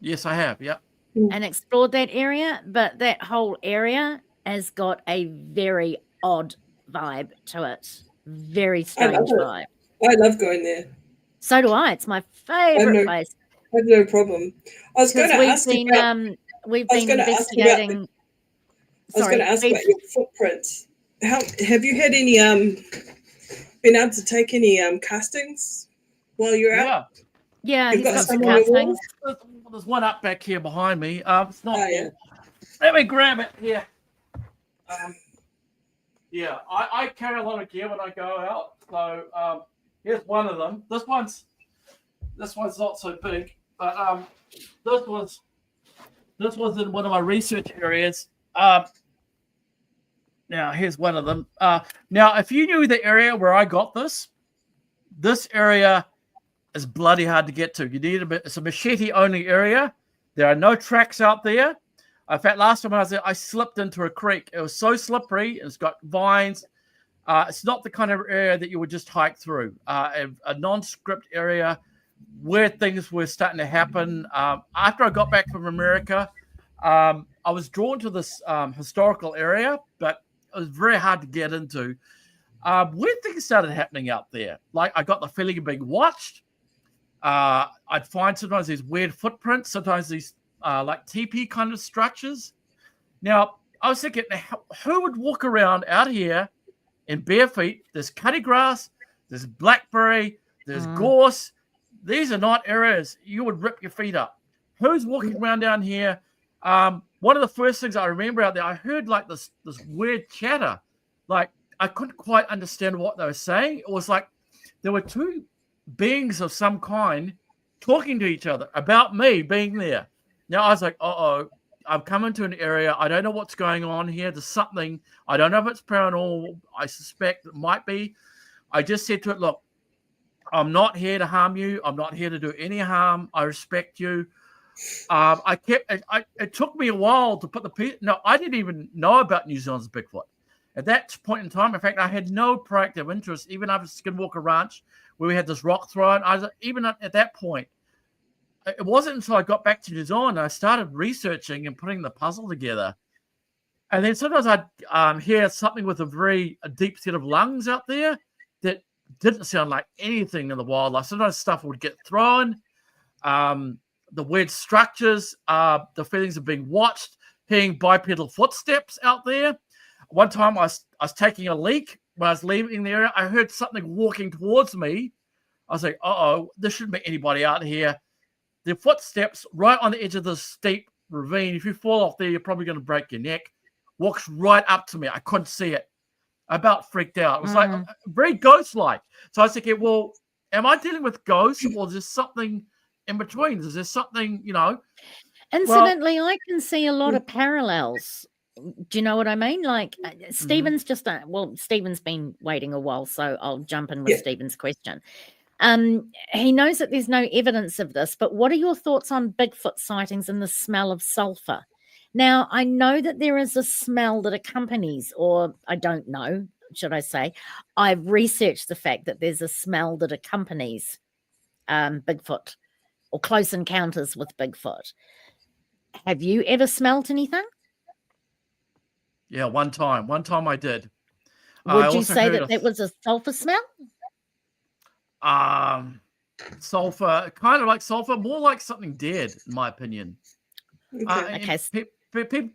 Yes, I have. Yeah, and explored that area, but that whole area has got a very odd vibe to it. Very strange vibe. I love going there. So do I. It's my favorite place. I have no problem. I was going to ask we've been investigating. I was going to ask about your footprints. Have you had any been able to take any castings while you're out? Yeah, he's got some castings. There's one up back here behind me. It's not. Let me grab it here. I carry a lot of gear when I go out. So here's one of them. This one's not so big, but this was in one of my research areas. Now here's one of them. Now, if you knew the area where I got this area is bloody hard to get to. You need it's a machete only area. There are no tracks out there. In fact, last time I was there, I slipped into a creek. It was so slippery. It's got vines. It's not the kind of area that you would just hike through. A nondescript area where things were starting to happen. After I got back from America, I was drawn to this historical area, but it was very hard to get into. Weird things started happening out there. Like, I got the feeling of being watched. I'd find sometimes these weird footprints, sometimes these like teepee kind of structures. Now, I was thinking, who would walk around out here in bare feet? There's cutty grass, there's blackberry, there's gorse. These are not areas you would rip your feet up. Who's walking around down here one of the first things I remember out there, I heard like this weird chatter. Like I couldn't quite understand what they were saying. It was like there were two beings of some kind talking to each other about me being there. Now I was like, uh-oh, I've come into an area. I don't know what's going on here. There's something. I don't know if it's paranormal. I suspect it might be. I just said to it, look, I'm not here to harm you. I'm not here to do any harm. I respect you. It took me a while to put I didn't even know about New Zealand's Bigfoot. At that point in time, in fact, I had no proactive interest, even after Skinwalker Ranch, where we had this rock thrown. Even at that point, it wasn't until I got back to New Zealand I started researching and putting the puzzle together. And then sometimes I'd hear something with a deep set of lungs out there that didn't sound like anything in the wildlife. Sometimes stuff would get thrown. The weird structures, the feelings of being watched, hearing bipedal footsteps out there. One time I was taking a leak when I was leaving the area. I heard something walking towards me. I was like, uh-oh, there shouldn't be anybody out here. The footsteps right on the edge of this steep ravine. If you fall off there, you're probably going to break your neck. Walks right up to me. I couldn't see it. I about freaked out. It was like very ghost-like. So I was thinking, well, am I dealing with ghosts or is there something in between? Is there something, Incidentally, I can see a lot of parallels. Do you know what I mean? Like Stephen's Stephen's been waiting a while, so I'll jump in with Stephen's question. He knows that there's no evidence of this, but what are your thoughts on Bigfoot sightings and the smell of sulfur? Now, I know that there is a smell that accompanies, or I don't know, should I say, I've researched the fact that there's a smell that accompanies Bigfoot or close encounters with Bigfoot. Have you ever smelled anything? Yeah, one time I did. Would you say that was a sulfur smell? Sulfur, kind of like sulfur, more like something dead, in my opinion. Okay.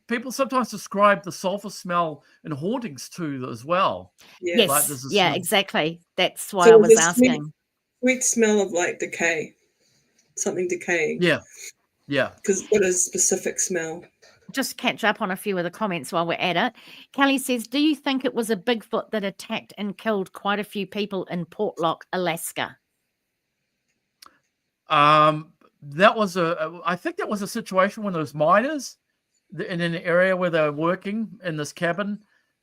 People sometimes describe the sulfur smell in hauntings too, as well. Yes, like exactly. That's why I was asking. Sweet smell of like decay, something decaying. Yeah. Because what is specific smell? Just catch up on a few of the comments while we're at it. Kelly says, do you think it was a Bigfoot that attacked and killed quite a few people in Portlock, Alaska? I think that was a situation when those miners in an area where they were working in this cabin,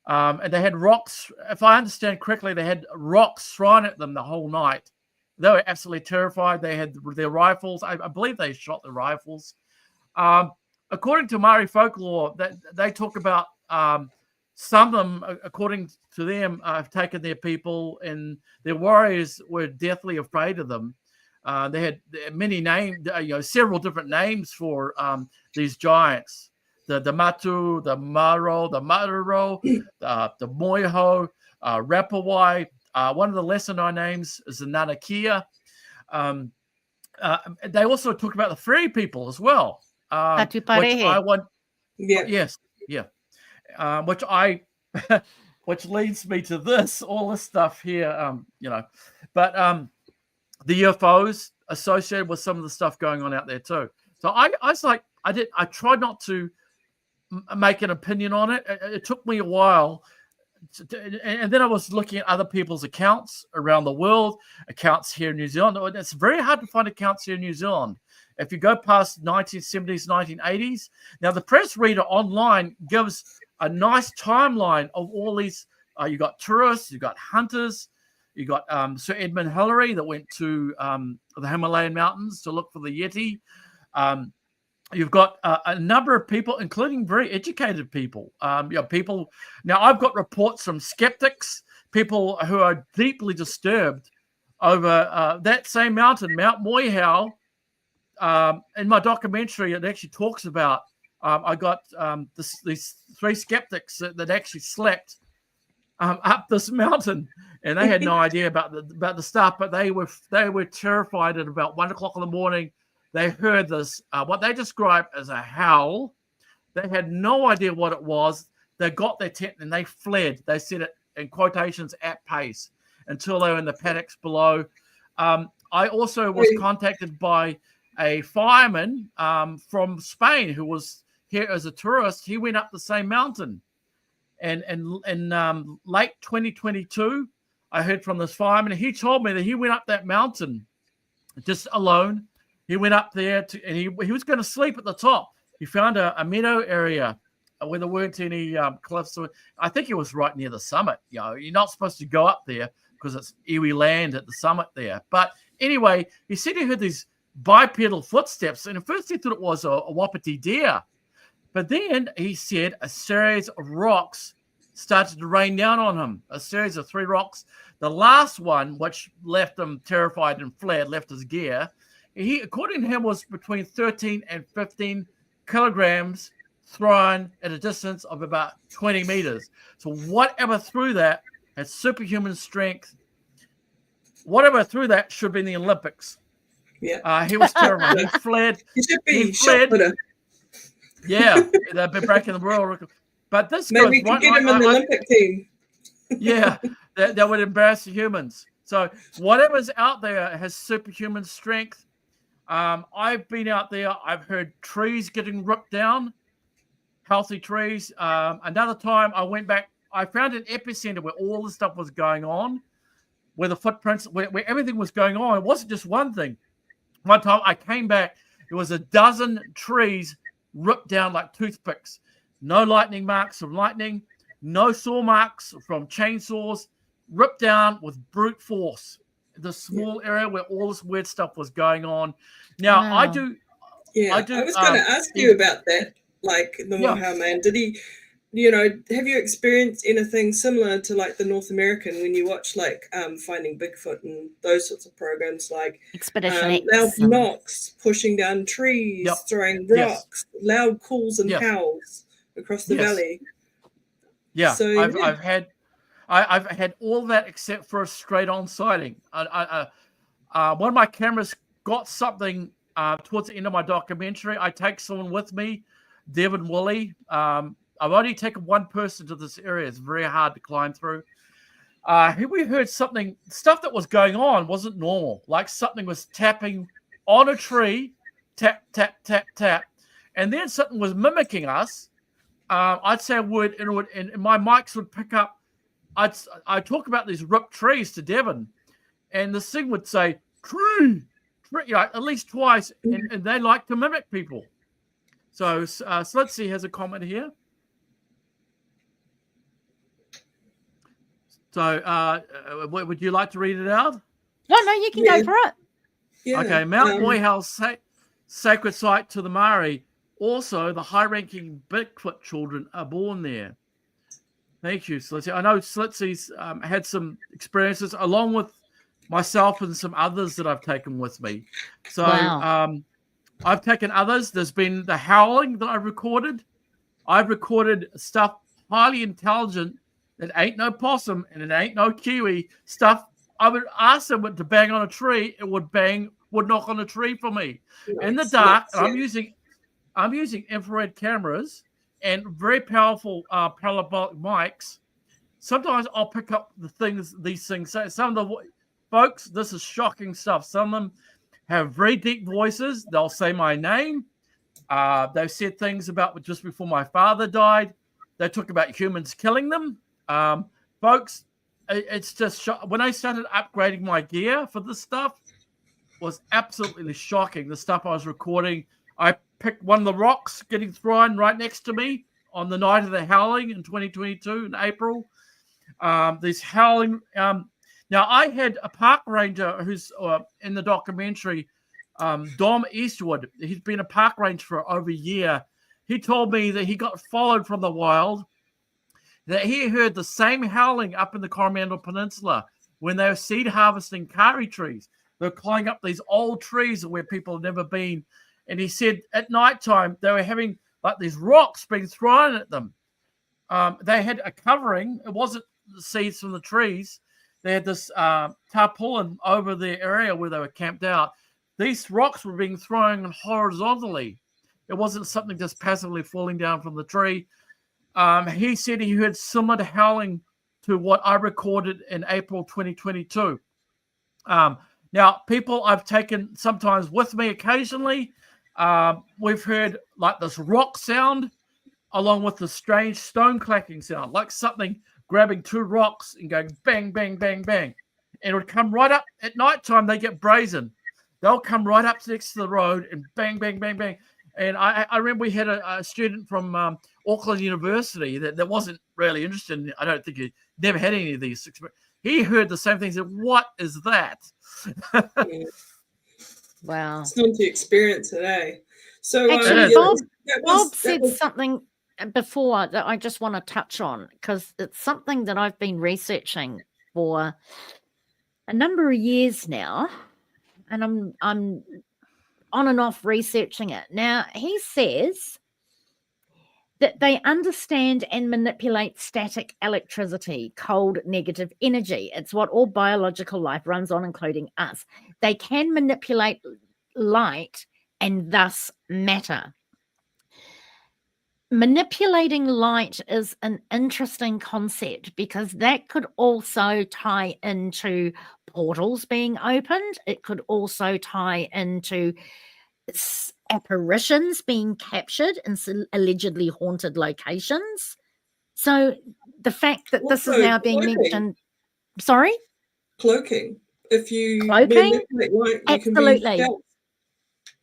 and they had rocks. If I understand correctly, they had rocks thrown at them the whole night. They were absolutely terrified. They had their rifles. I believe they shot the rifles. According to Maori folklore, that they talk about some of them, according to them, have taken their people, and their warriors were deathly afraid of them. They had many names, several different names for these giants: the Matu, the Maro, the Maruro, the Moehau, Rapawai. One of the lesser-known names is the Nanakia. They also talk about the fairy people as well. Which leads me to all this stuff here, but the UFOs associated with some of the stuff going on out there too. So I was like, I tried not to make an opinion on it. It took me a while. And then I was looking at other people's accounts around the world, accounts here in New Zealand. It's very hard to find accounts here in New Zealand. If you go past 1970s, 1980s, now the press reader online gives a nice timeline of all these. You got tourists, you got hunters, you got Sir Edmund Hillary that went to the Himalayan mountains to look for the Yeti. You've got a number of people, including very educated people. People. Now, I've got reports from skeptics, people who are deeply disturbed over that same mountain, Mount Moehau. In my documentary, it actually talks about. I got these three skeptics that actually slept up this mountain, and they had no idea about the stuff, but they were terrified at about 1 o'clock in the morning. They heard this, what they described as a howl. They had no idea what it was. They got their tent and they fled. They said it in quotations at pace until they were in the paddocks below. I also was contacted by a fireman from Spain who was here as a tourist, he went up the same mountain. And in late 2022, I heard from this fireman. He told me that he went up that mountain just alone. He went up there and he was going to sleep at the top. He found a meadow area where there weren't any cliffs. So I think it was right near the summit. You know, you're not supposed to go up there because it's iwi land at the summit there. But anyway, he said he heard these bipedal footsteps, and at first he thought it was a wapiti deer. But then he said a series of rocks started to rain down on him, a series of 3 rocks. The last one, which left him terrified and fled, left his gear, he, according to him, was between 13 and 15 kilograms thrown at a distance of about 20 meters. So whatever threw that had superhuman strength. Whatever threw that should have been the Olympics. Yeah. He was terrified. He fled. He should be He fled. Yeah, they've been breaking the world record. But this maybe goes we could get him in the Olympic team. Yeah, that would embarrass the humans. So whatever's out there has superhuman strength. I've been out there. I've heard trees getting ripped down, healthy trees. Another time I went back, I found an epicenter where all the stuff was going on, where the footprints, where everything was going on. It wasn't just one thing. One time I came back, there was a dozen trees ripped down like toothpicks. No lightning marks from lightning, no saw marks from chainsaws, ripped down with brute force. The small area where all this weird stuff was going on. Now, Wow. I was going to ask you about that, like the Moehau Man. Did he, have you experienced anything similar to like the North American when you watch like Finding Bigfoot and those sorts of programs, like Expedition X. loud knocks, pushing down trees, throwing rocks, loud calls and howls across the valley? Yeah, so, I've had all that except for a straight-on sighting. One of my cameras got something towards the end of my documentary. I take someone with me, Devin Woolley. I've only taken one person to this area. It's very hard to climb through. We heard stuff that was going on wasn't normal. Like something was tapping on a tree, tap, tap, tap, tap. And then something was mimicking us. I'd say a word, and my mics would pick up. I talk about these ripped trees to Devin, and this thing would say, tree, at least twice, and they like to mimic people. So let's see, here's a comment here. So would you like to read it out? No, you can go for it. Yeah. Okay, Mount Moehau, sacred site to the Maori. Also, the high-ranking Bigfoot children are born there. Thank you, Slitsy. I know Slitsy's had some experiences along with myself and some others that I've taken with me. So I've taken others. There's been the howling that I've recorded. I've recorded stuff highly intelligent that ain't no possum and it ain't no kiwi stuff. I would ask them to bang on a tree. It would knock on a tree for me in the dark. And I'm using infrared cameras and very powerful parabolic mics. Sometimes I'll pick up these things. So some of the folks, this is shocking stuff. Some of them have very deep voices. They'll say my name. They've said things about just before my father died. They talk about humans killing them. Folks, it's just when I started upgrading my gear for this stuff, was absolutely shocking. The stuff I was recording. I picked one of the rocks getting thrown right next to me on the night of the howling in 2022 in April. This howling. Now, I had a park ranger who's in the documentary, Dom Eastwood. He's been a park ranger for over a year. He told me that he got followed from the wild, that he heard the same howling up in the Coromandel Peninsula when they were seed harvesting kari trees. They're climbing up these old trees where people have never been. And he said at nighttime, they were having like these rocks being thrown at them. They had a covering. It wasn't the seeds from the trees. They had this tarpaulin over the area where they were camped out. These rocks were being thrown horizontally. It wasn't something just passively falling down from the tree. He said he heard similar to howling to what I recorded in April 2022. Now, people I've taken sometimes with me occasionally, We've heard like this rock sound along with the strange stone clacking sound, like something grabbing two rocks and going bang, bang, bang, bang. And it would come right up at night time. They get brazen. They'll come right up next to the road and bang, bang, bang, bang. And I remember we had a student from Auckland University that wasn't really interested in, I don't think he never had any of these. He heard the same thing. He said, what is that? Wow. It's not the experience today. So actually, Bob said something before that I just want to touch on, because it's something that I've been researching for a number of years now, and I'm on and off researching it. Now, he says that they understand and manipulate static electricity, cold, negative energy. It's what all biological life runs on, including us. They can manipulate light and thus matter. Manipulating light is an interesting concept because that could also tie into portals being opened. It could also tie into apparitions being captured in allegedly haunted locations. So the fact that this is now being mentioned, sorry? Cloaking. If you manipulate light, absolutely.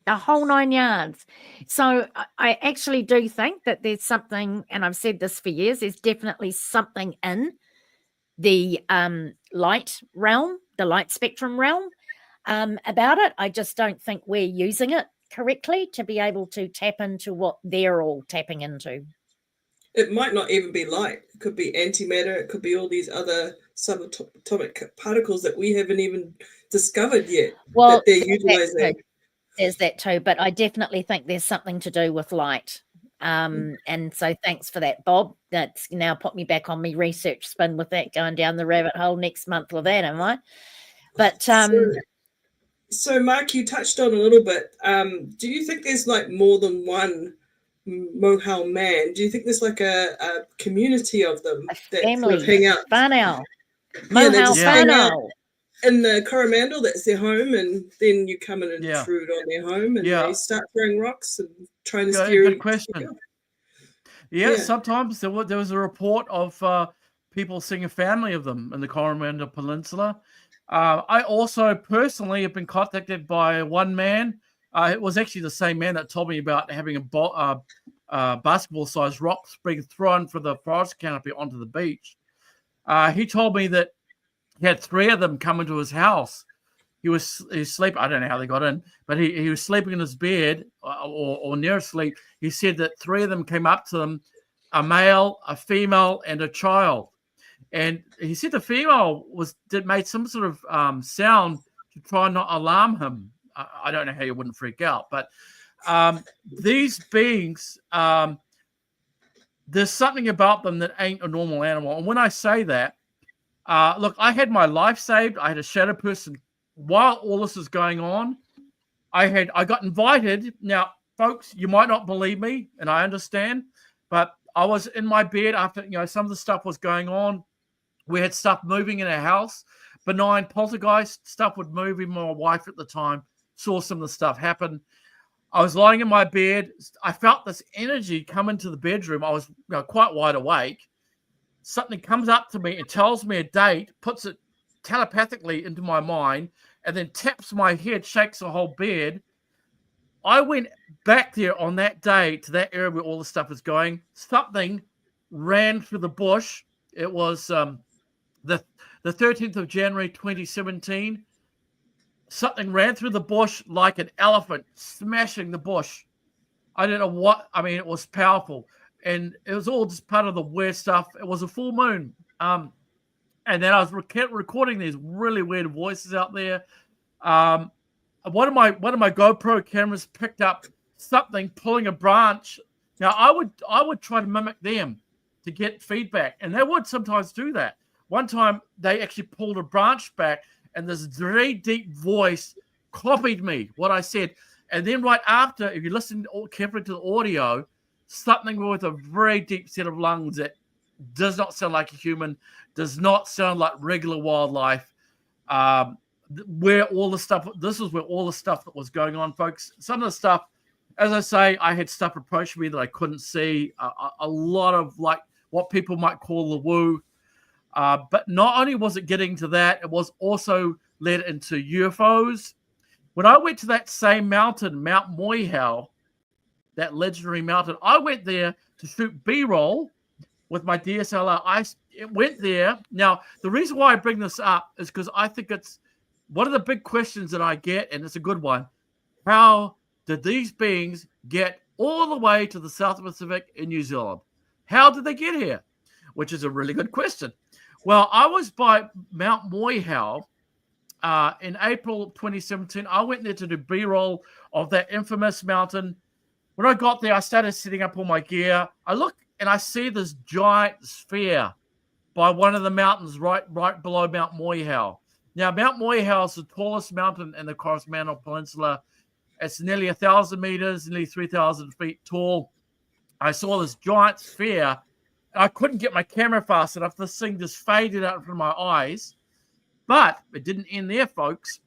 A whole 9 yards. So I actually do think that there's something, and I've said this for years, there's definitely something in the light realm, the light spectrum realm about it. I just don't think we're using it correctly to be able to tap into what they're all tapping into. It might not even be light. It could be antimatter. It could be all these other subatomic particles that we haven't even discovered yet that they're utilizing. There's that too, but I definitely think there's something to do with light. And so thanks for that, Bob. That's now put me back on my research spin with that, going down the rabbit hole next month with that, am I? But so Mark, you touched on a little bit. Do you think there's like more than one Moehau Man? Do you think there's like a community of them that family hang out? Whānau. Moehau Whānau. In the Coromandel, that's their home, and then you come in and intrude on their home, and they start throwing rocks and trying to steer. Good question. Yeah, sometimes there was a report of people seeing a family of them in the Coromandel Peninsula. I also personally have been contacted by one man. It was actually the same man that told me about having a basketball-sized rocks being thrown from the forest canopy onto the beach. He told me that he had 3 of them come into his house. He was sleeping. I don't know how they got in, but he was sleeping in his bed or near sleep. He said that 3 of them came up to him, a male, a female, and a child. And he said the female made some sort of sound to try and not alarm him. I don't know how you wouldn't freak out, but these beings, there's something about them that ain't a normal animal. And when I say that, look, I had my life saved. I had a shadow person while all this is going on. I got invited. Now, folks, you might not believe me, and I understand, but I was in my bed after some of the stuff was going on. We had stuff moving in our house. Benign poltergeist stuff would move. Even my wife at the time saw some of the stuff happen. I was lying in my bed. I felt this energy come into the bedroom. I was quite wide awake. Something comes up to me and tells me a date, puts it telepathically into my mind, and then taps my head, shakes the whole bed. I went back there on that day to that area where all the stuff is going. Something ran through the bush. It was the 13th of January, 2017. Something ran through the bush like an elephant, smashing the bush. I don't know what. I mean, it was powerful. And it was all just part of the weird stuff. It was a full moon. And then I was recording these really weird voices out there. One of my GoPro cameras picked up something pulling a branch. Now I would try to mimic them to get feedback, and they would sometimes do that. One time they actually pulled a branch back, and this very deep voice copied me what I said. And then right after, if you listen carefully to the audio, something with a very deep set of lungs that does not sound like a human, does not sound like regular wildlife. Where all the stuff, this is where all the stuff that was going on, folks. Some of the stuff as I say, I had stuff approach me that I couldn't see. A lot of like what people might call the woo. But not only was it getting to that, it was also led into UFOs. When I went to that same mountain, Mount Moehau, that legendary mountain, I went there to shoot B-roll with my DSLR. I went there. Now, the reason why I bring this up is because I think it's one of the big questions that I get, and it's a good one. How did these beings get all the way to the South Pacific in New Zealand? How did they get here? Which is a really good question. Well, I was by Mount Moehau in April 2017. I went there to do B-roll of that infamous mountain. When I got there, I started setting up all my gear. I look and I see this giant sphere by one of the mountains right below Mount Moehau. Now, Mount Moehau is the tallest mountain in the Coromandel Peninsula. It's nearly 1,000 meters, nearly 3,000 feet tall. I saw this giant sphere. I couldn't get my camera fast enough. This thing just faded out in front of my eyes. But it didn't end there, folks.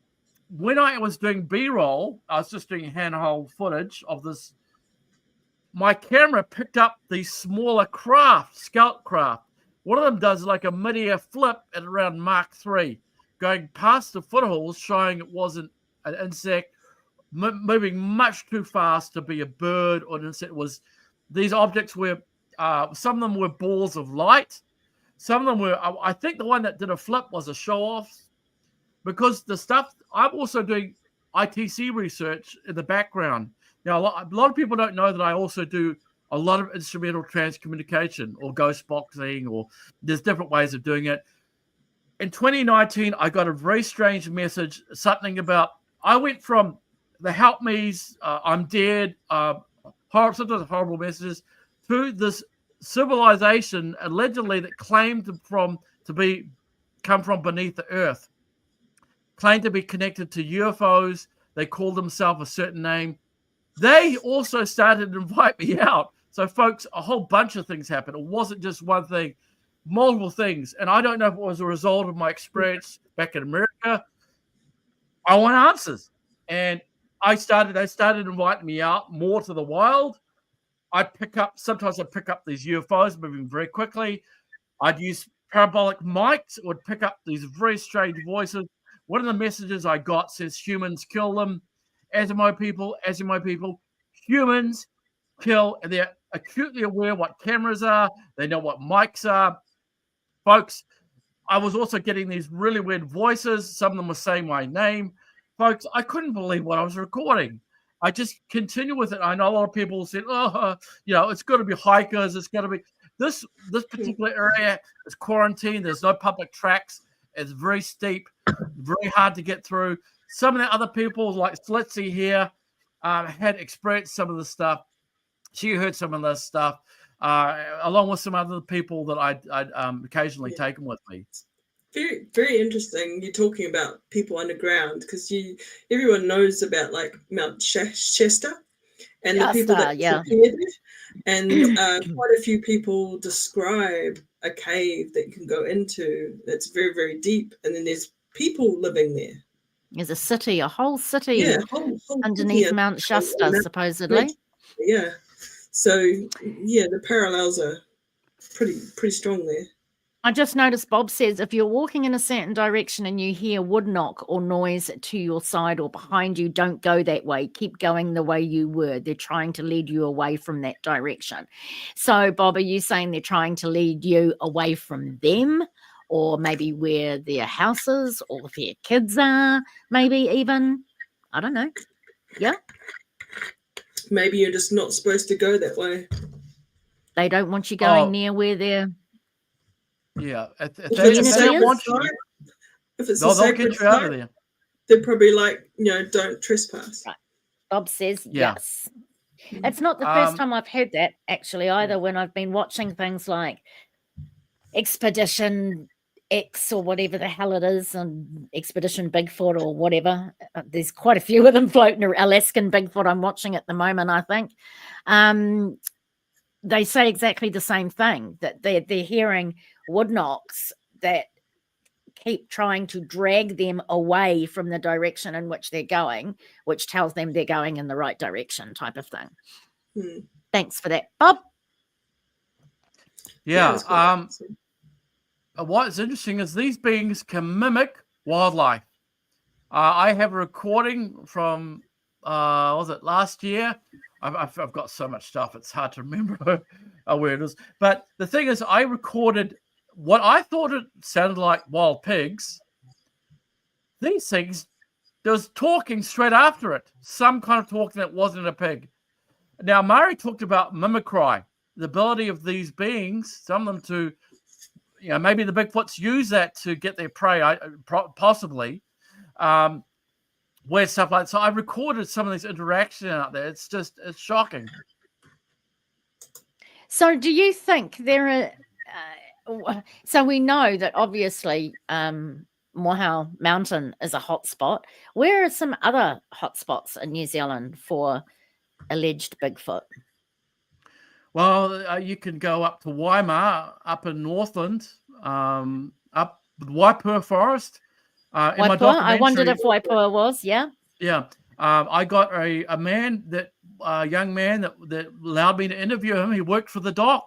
When I was doing B-roll, I was just doing handheld footage of this. My camera picked up these smaller craft, scout craft. One of them does like a mid-air flip at around Mach 3, going past the foothills, showing it wasn't an insect, moving much too fast to be a bird or an insect. These objects were, some of them were balls of light. Some of them were, I think the one that did a flip was a show-off, because the stuff, I'm also doing ITC research in the background. Now, a lot of people don't know that I also do a lot of instrumental transcommunication or ghost boxing, or there's different ways of doing it. In 2019, I got a very strange message, something about, I went from the help me's, I'm dead, sometimes horrible messages, to this civilization allegedly that claimed come from beneath the earth, claimed to be connected to UFOs. They called themselves a certain name. They also started to invite me out. So, folks, a whole bunch of things happened. It wasn't just one thing, multiple things. And I don't know if it was a result of my experience back in America. I want answers. And they started inviting me out more to the wild. Sometimes I'd pick up these UFOs moving very quickly. I'd use parabolic mics. It would pick up these very strange voices. One of the messages I got says humans kill them. As in my people, humans kill, and they're acutely aware what cameras are. They know what mics are. Folks, I was also getting these really weird voices. Some of them were saying my name. Folks, I couldn't believe what I was recording. I just continue with it. I know a lot of people said, it's got to be hikers. It's got to be this particular area is quarantined. There's no public tracks. It's very steep, very hard to get through. Some of the other people, like Slitsy here, had experienced some of the stuff. She heard some of this stuff, along with some other people that I'd occasionally taken with me. Very, very interesting. You're talking about people underground, because everyone knows about like Mount Shasta and the people that disappeared. And quite a few people describe a cave that you can go into that's very, very deep, and then there's people living there. There's a whole city underneath Mount Shasta, supposedly. Yeah. So, the parallels are pretty strong there. I just noticed Bob says if you're walking in a certain direction and you hear wood knock or noise to your side or behind you, don't go that way. Keep going the way you were. They're trying to lead you away from that direction. So, Bob, are you saying they're trying to lead you away from them, or maybe where their houses or their kids are, maybe even? I don't know. Yeah. Maybe you're just not supposed to go that way. They don't want you going near where they're... Yeah, if they'll get you out of there. They're probably like, don't trespass. Right. Bob says yes. It's not the first time I've heard that, actually, either, when I've been watching things like Expedition X or whatever the hell it is, and Expedition Bigfoot or whatever. There's quite a few of them floating around. Alaskan Bigfoot I'm watching at the moment, I think. They say exactly the same thing, that they're hearing wood knocks that keep trying to drag them away from the direction in which they're going, which tells them they're going in the right direction, type of thing. Thanks for that, Bob. Yeah. What's interesting is these beings can mimic wildlife. I have a recording from, was it last year? I've got so much stuff, it's hard to remember where it is. But the thing is, I recorded what I thought it sounded like wild pigs. These things, there was talking straight after it, some kind of talking that wasn't a pig. Now, Maori talked about mimicry, the ability of these beings, some of them to, maybe the Bigfoots use that to get their prey, possibly. Where stuff like so, I recorded some of these interactions out there. It's shocking. So, do you think there are? So we know that obviously Moehau Mountain is a hotspot. Where are some other hotspots in New Zealand for alleged Bigfoot? Well, you can go up to Waima, up in Northland, up the Waipua Forest. In my documentary, I wondered if Waipua was, yeah. Yeah. I got a young man that allowed me to interview him. He worked for the dock.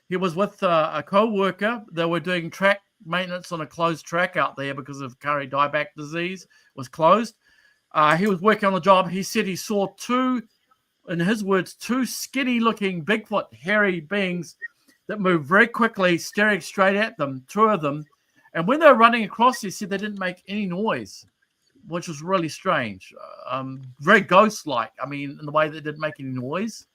He was with a co-worker. They were doing track maintenance on a closed track out there because of Kari dieback disease. It was closed. He was working on the job. He said he saw two skinny-looking Bigfoot, hairy beings that moved very quickly, staring straight at them, two of them. And when they were running across, he said they didn't make any noise, which was really strange. Very ghost-like, in the way they didn't make any noise.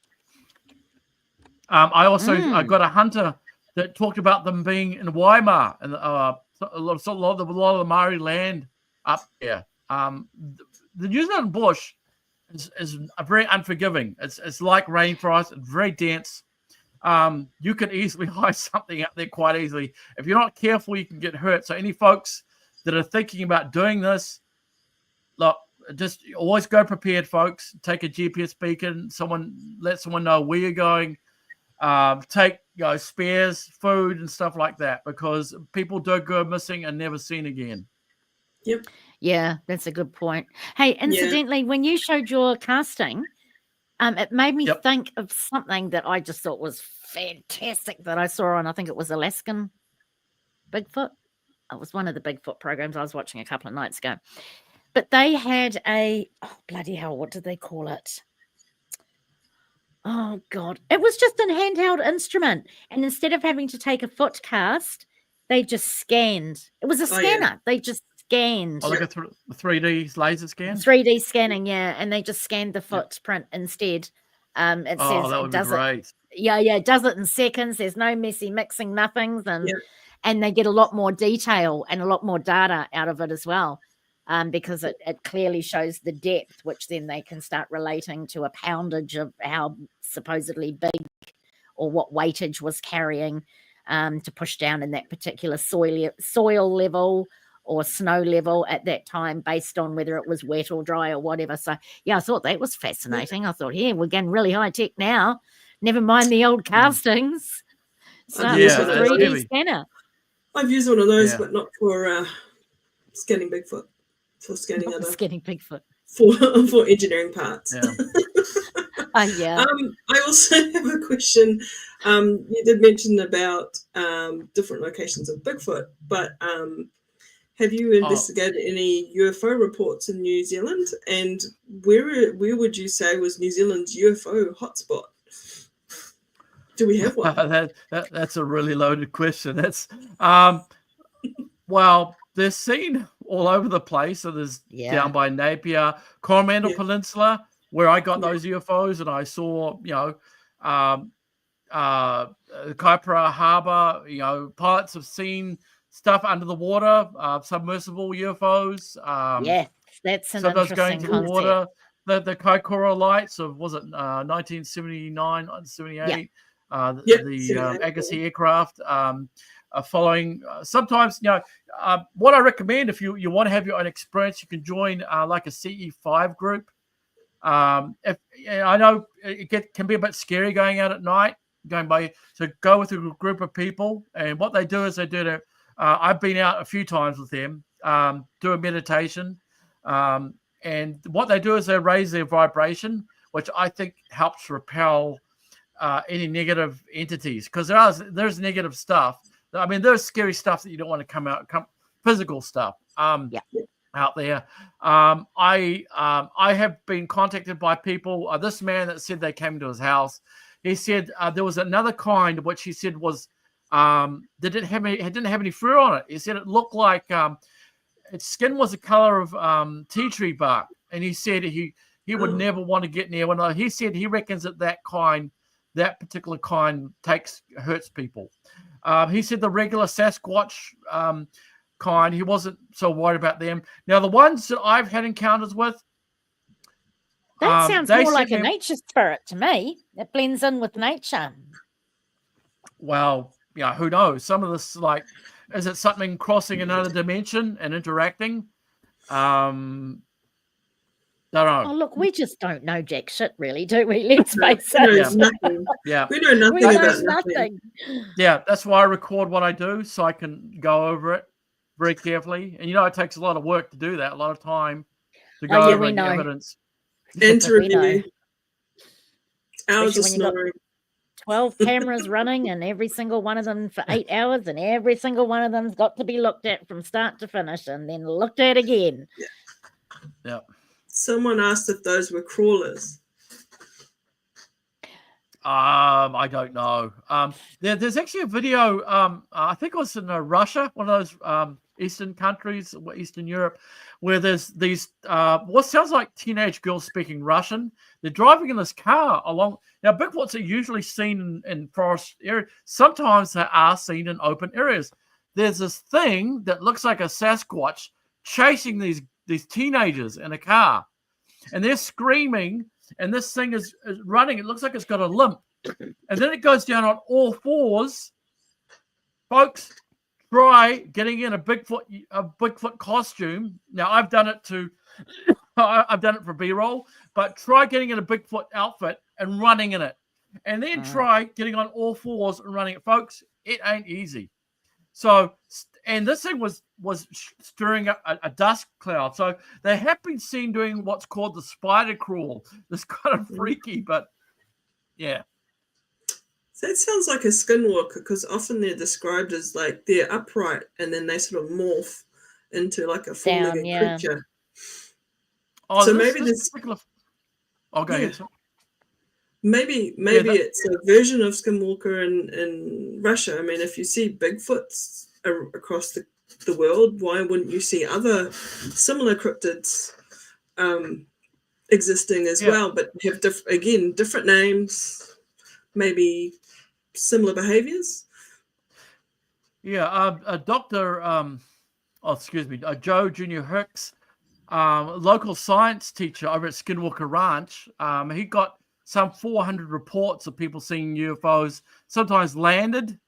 I also got a hunter that talked about them being in Waima and a lot of the Maori land up there. The New Zealand bush is very unforgiving. It's like rainforest. It's very dense. You can easily hide something out there quite easily. If you're not careful, you can get hurt. So any folks that are thinking about doing this, look, just always go prepared, folks. Take a GPS beacon. Let someone know where you're going. Take spares, food, and stuff like that, because people do go missing and never seen again. Yep. Yeah, that's a good point. Hey, incidentally, when you showed your casting, it made me think of something that I just thought was fantastic that I saw on, I think it was Alaskan Bigfoot. It was one of the Bigfoot programs I was watching a couple of nights ago. But they had bloody hell, what did they call it? Oh, God. It was just a handheld instrument. And instead of having to take a foot cast, they just scanned. It was a scanner. Yeah. They just scanned. Like a 3D laser scan? 3D scanning, yeah. And they just scanned the footprint instead. It says that would be great. It does it in seconds. There's no messy mixing nothings. And they get a lot more detail and a lot more data out of it as well. Because it clearly shows the depth, which then they can start relating to a poundage of how supposedly big or what weightage was carrying to push down in that particular soil level or snow level at that time, based on whether it was wet or dry or whatever. So, yeah, I thought that was fascinating. I thought, we're getting really high tech now. Never mind the old castings. So it's a 3D scanner. I've used one of those, but not for scanning Bigfoot. For scanning Bigfoot. For engineering parts. Yeah. I also have a question. You did mention about different locations of Bigfoot, but have you investigated any UFO reports in New Zealand? And where would you say was New Zealand's UFO hotspot? Do we have one? That's a really loaded question. That's well, they're seen all over the place. So there's down by Napier, Coromandel Peninsula, where I got those UFOs, and I saw, Kaipara Harbour. Pilots have seen stuff under the water, submersible UFOs. That's an sometimes interesting going through concept. water. The Kaikoura lights of 1979, 1978. The Agassi aircraft. Following sometimes, what I recommend, if you want to have your own experience, you can join like a CE5 group. If I know it can be a bit scary going out at night, so go with a group of people, and what they do is they do I've been out a few times with them, doing meditation. And what they do is they raise their vibration, which I think helps repel any negative entities, because there's negative stuff. I mean, there's scary stuff that you don't want to come physical stuff out there. I have been contacted by people. This man that said they came to his house, he said there was another kind which he said was that didn't have any fur on it. He said it looked like its skin was the color of tea tree bark, and he said he would never want to get near one. He said he reckons that particular kind hurts people. He said the regular Sasquatch kind, he wasn't so worried about them. Now, the ones that I've had encounters with, that sounds more like a nature spirit to me. It blends in with nature. Well, yeah, who knows? Some of this, like, is it something crossing another dimension and interacting? Don't know. Oh, look, we just don't know jack shit, really, do we? Let's face it. Nothing. Yeah, we know nothing about nothing. Yeah, that's why I record what I do, so I can go over it very carefully. And it takes a lot of work to do that, a lot of time to go over the evidence. And to review. Hours of snoring. 12 cameras running, and every single one of them for 8 hours, and every single one of them's got to be looked at from start to finish, and then looked at again. Yeah. Someone asked if those were crawlers. I don't know. There's actually a video. I think it was in Russia, one of those Eastern countries, Eastern Europe, where there's these what sounds like teenage girls speaking Russian. They're driving in this car along. Now, Bigfoots are usually seen in forest areas. Sometimes they are seen in open areas. There's this thing that looks like a Sasquatch chasing these teenagers in a car, and they're screaming, and this thing is running. It looks like it's got a limp, and then it goes down on all fours. Folks, try getting in a Bigfoot costume. Now, I've done it for B-roll, but try getting in a Bigfoot outfit and running in it, and then try getting on all fours and running it. Folks, it ain't easy. So, and this thing was stirring up a dust cloud. So they have been seen doing what's called the spider crawl. It's kind of freaky, but yeah. That sounds like a skinwalker, because often they're described as like they're upright and then they sort of morph into like a full-legged creature. Oh, so maybe this particular. I'll go ahead. Maybe it's a version of Skinwalker in Russia. I mean, if you see Bigfoots across the world, why wouldn't you see other similar cryptids existing as well, but have different names, maybe similar behaviors? Yeah, Dr. Joe Junior Hicks, local science teacher over at Skinwalker Ranch, he got some 400 reports of people seeing UFOs, sometimes landed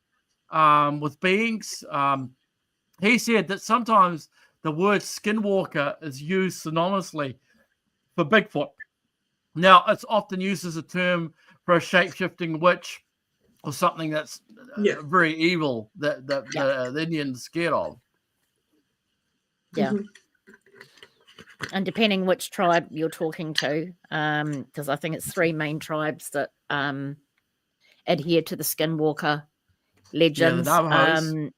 with beings. He said that sometimes the word skinwalker is used synonymously for Bigfoot. Now, it's often used as a term for a shape-shifting witch or something that's very evil that the Indians are scared of. Yeah. Mm-hmm. And depending which tribe you're talking to, because I think it's 3 main tribes that adhere to the Skinwalker legends. Yeah, the Navajos.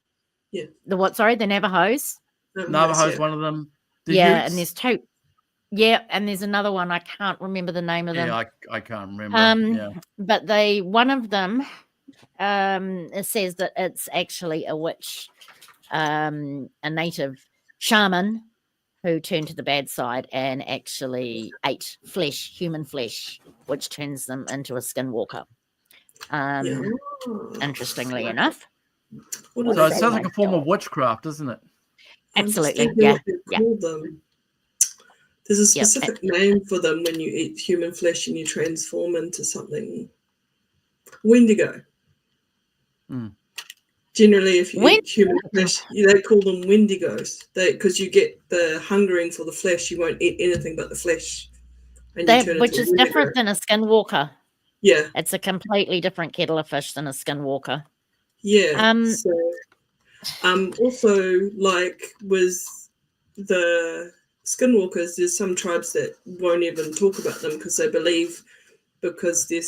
The what? Sorry, the Navajos. Navajo's one of them. And there's 2. Yeah, and there's another one. I can't remember the name of them. Yeah, I can't remember. But one of them it says that it's actually a witch, a native shaman who turned to the bad side and actually ate human flesh, which turns them into a skinwalker. Interestingly enough. So it sounds like a form of witchcraft, doesn't it? Absolutely, yeah. There's a specific name for them when you eat human flesh and you transform into something. Wendigo. Generally, if you eat human flesh, they call them Wendigos. Because you get the hungering for the flesh, you won't eat anything but the flesh. Which is different than a skinwalker. Yeah. It's a completely different kettle of fish than a skinwalker. Yeah. Also, like with the Skinwalkers, there's some tribes that won't even talk about them because they believe because they're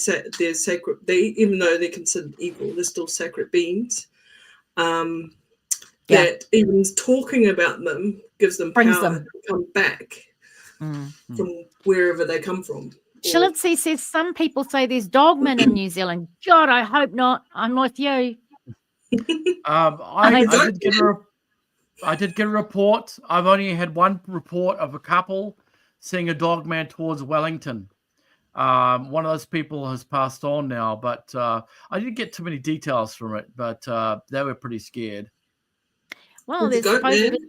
sacred. Even though they're considered evil, they're still sacred beings. That even talking about them gives them power to come back from wherever they come from. Shillitsy says some people say there's dogmen in New Zealand. God, I hope not. I'm with you. I did get a report. I've only had one report of a couple seeing a dog man towards Wellington. One of those people has passed on now, but I didn't get too many details from it, but they were pretty scared. Well, there's supposedly a goat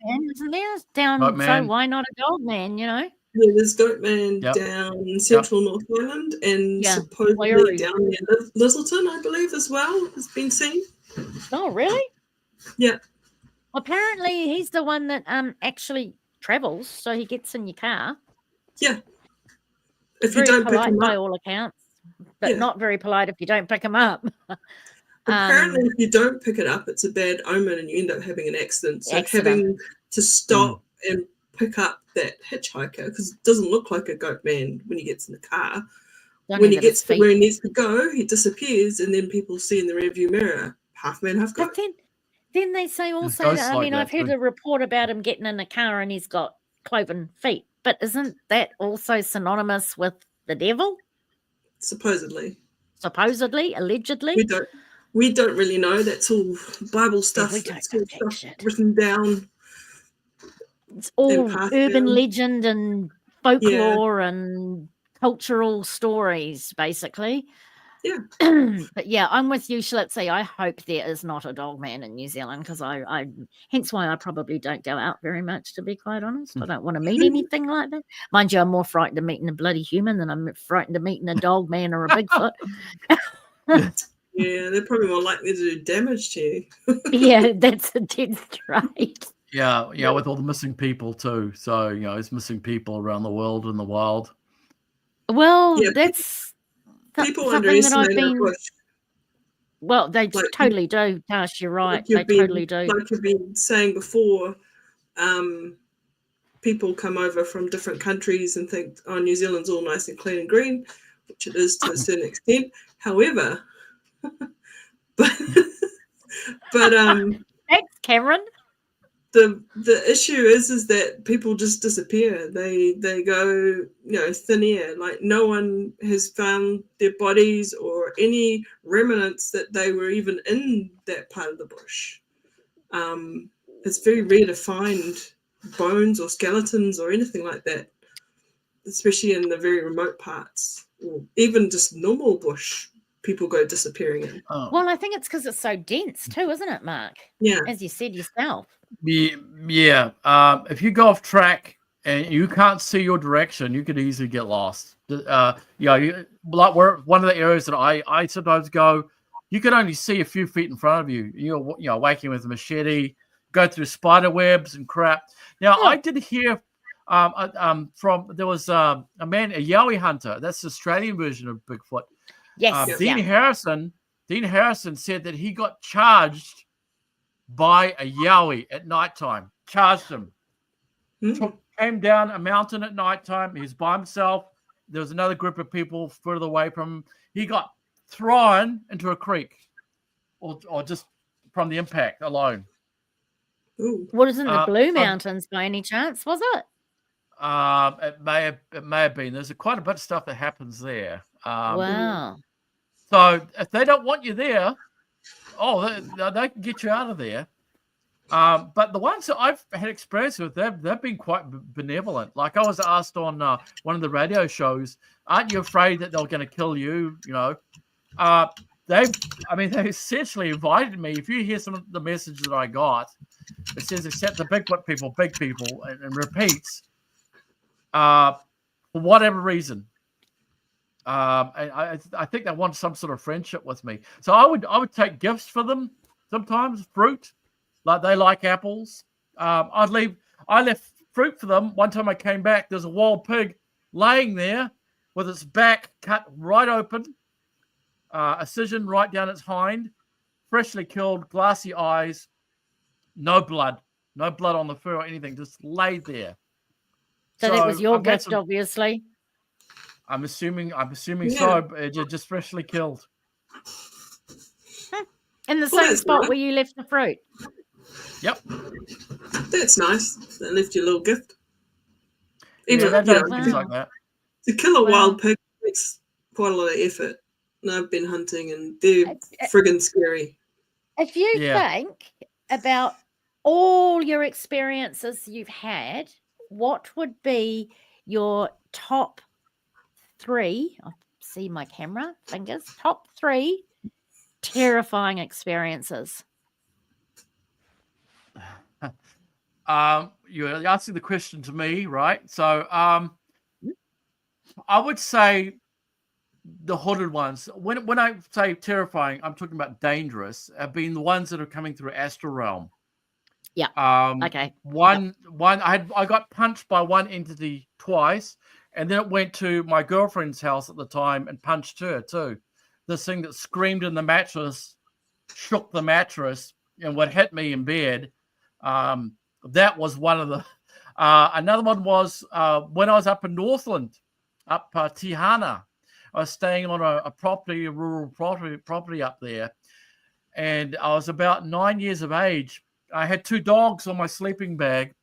man, isn't there? Down, so why not a dog man, you know? Yeah, there's goat man down central North Island and supposedly down near Littleton, I believe, as well, has been seen. Oh, really? Yeah. Apparently, he's the one that actually travels, so he gets in your car. Yeah. If very you don't polite pick him by up. all accounts, but not very polite if you don't pick him up. Apparently, if you don't pick it up, it's a bad omen and you end up having an accident. So having to stop and pick up that hitchhiker, because it doesn't look like a goat man when he gets in the car. When he gets to where he needs to go, he disappears, and then people see in the rearview mirror, half man, half goat. But then they say also, I've heard a report about him getting in a car and he's got cloven feet. But isn't that also synonymous with the devil? Supposedly, allegedly. We don't really know. That's all Bible stuff. It's all stuff written down. It's all urban legend and folklore and cultural stories, basically. Yeah. But yeah, I'm with you, Schlitzy. I hope there is not a dog man in New Zealand because hence why I probably don't go out very much, to be quite honest. I don't want to meet anything like that. Mind you, I'm more frightened of meeting a bloody human than I'm frightened of meeting a dog man or a Bigfoot. Yeah, they're probably more likely to do damage to you. Yeah, that's a dead straight. Yeah, with all the missing people too. So, there's missing people around the world in the wild. Well, that's people something that I've been. Bush. Well, they totally do, Tash. You're right. They totally do. Like you've been saying before, people come over from different countries and think, oh, New Zealand's all nice and clean and green, which it is to a certain extent. However, but thanks, Cameron. The issue is that people just disappear. They go, thin air. Like no one has found their bodies or any remnants that they were even in that part of the bush. It's very rare to find bones or skeletons or anything like that, especially in the very remote parts, or even just normal bush. People go disappearing in. Well, I think it's because it's so dense too, isn't it, Mark? Yeah. As you said yourself. Yeah. If you go off track and you can't see your direction, you could easily get lost. Like where one of the areas that I sometimes go, you can only see a few feet in front of you. You're waking with a machete, go through spider webs and crap. Now, I did hear there was a man, a yowie hunter. That's the Australian version of Bigfoot. Yes. Dean Harrison said that he got charged by a yowie at nighttime. Charged him. Came down a mountain at nighttime. He's by himself. There was another group of people further away from him. He got thrown into a creek, or just from the impact alone. Ooh. What is in the Blue Mountains by any chance? Was it? It may have been. There's quite a bit of stuff that happens there. Wow. So if they don't want you there, they can get you out of there. But the ones that I've had experience with, they've been quite benevolent. Like I was asked on one of the radio shows, aren't you afraid that they're going to kill you? They essentially invited me. If you hear some of the messages that I got, it says except the Bigfoot people, big people, and repeats for whatever reason. I think they want some sort of friendship with me. So I would take gifts for them sometimes, fruit, like they like apples. I left fruit for them. One time I came back, there's a wild pig laying there with its back cut right open, incision right down its hind, freshly killed, glassy eyes, no blood on the fur or anything, just laid there. So that was your I'm gift, guessing, obviously. I'm assuming Yeah. so. Just freshly killed. In the Well, same that's spot nice. where you left the fruit. Yep. That's nice. They left you a little gift. Yeah, Even, they've you done know, things Wow. like that. to kill a Wow. wild pig takes quite a lot of effort. And I've been hunting and they're friggin' scary. If you Yeah. think about all your experiences you've had, what would be your top 3? I see my camera fingers. Top 3 terrifying experiences. You're asking the question to me, right? So, I would say the hooded ones. When I say terrifying, I'm talking about dangerous. Have been the ones that are coming through astral realm. Yeah. Okay. One. I got punched by one entity twice, and then it went to my girlfriend's house at the time and punched her too. This thing that screamed in the mattress, shook the mattress, and what hit me in bed. That was one of the. Another one was when I was up in Northland, up Tihana. I was staying on a property, a rural property up there, and I was about 9 years of age. I had 2 dogs on my sleeping bag,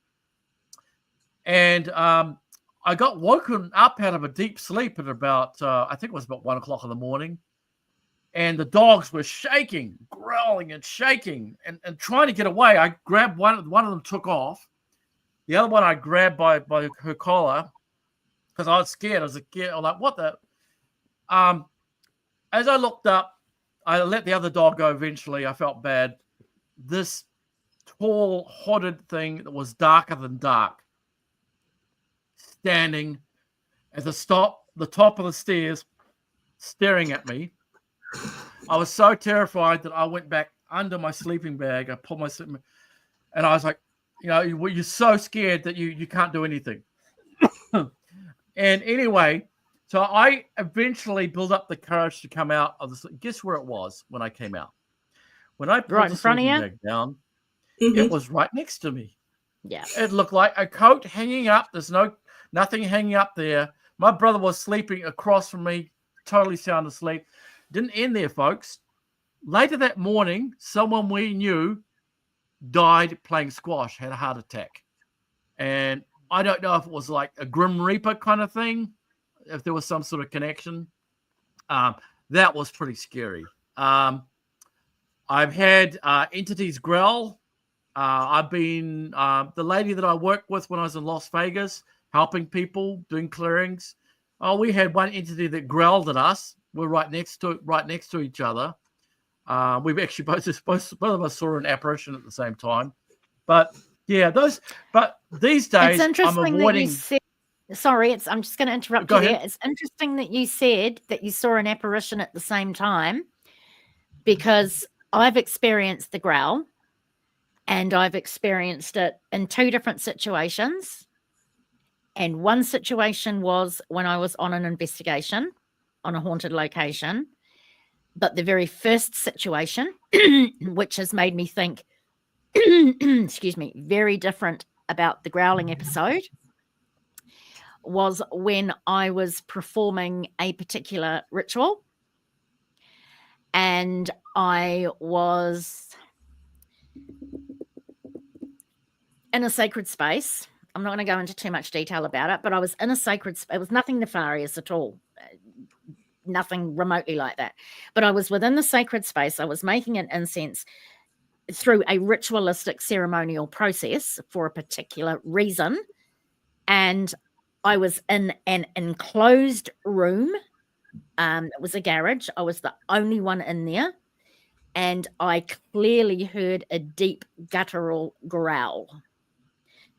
and I got woken up out of a deep sleep at about, I think it was about 1 o'clock in the morning, and the dogs were shaking, growling and shaking, and trying to get away. I grabbed one of them, took off. The other one I grabbed by her collar because I was scared. I was like, what the? As I looked up, I let the other dog go eventually. I felt bad. This tall, hooded thing that was darker than dark, standing at the top of the stairs, staring at me. I was so terrified that I went back under my sleeping bag. I pulled my sleeping bag, and I was like, you're so scared that you can't do anything. And anyway, so I eventually built up the courage to come out of the. Guess where it was when I came out? When I pulled the sleeping bag down, it was right next to me. Yeah. It looked like a coat hanging up. There's nothing hanging up there. My brother was sleeping across from me, totally sound asleep. Didn't end there, folks. Later that morning, someone we knew died playing squash, had a heart attack. And I don't know if it was like a Grim Reaper kind of thing, if there was some sort of connection. That was pretty scary. I've had entities growl. I've been the lady that I worked with when I was in Las Vegas, helping people, doing clearings. Oh, we had one entity that growled at us. We're right next to each other. We've actually both of us saw an apparition at the same time. But yeah, but these days it's interesting I'm avoiding. That you said, sorry, I'm just going to interrupt you there. It's interesting that you said that you saw an apparition at the same time, because I've experienced the growl, and I've experienced it in 2 different situations. And one situation was when I was on an investigation on a haunted location. But the very first situation, which has made me think, excuse me, very different about the growling episode, was when I was performing a particular ritual. And I was in a sacred space. I'm not going to go into too much detail about it, but I was in a sacred space. It was nothing nefarious at all. Nothing remotely like that. But I was within the sacred space. I was making an incense through a ritualistic ceremonial process for a particular reason. And I was in an enclosed room. It was a garage. I was the only one in there. And I clearly heard a deep guttural growl.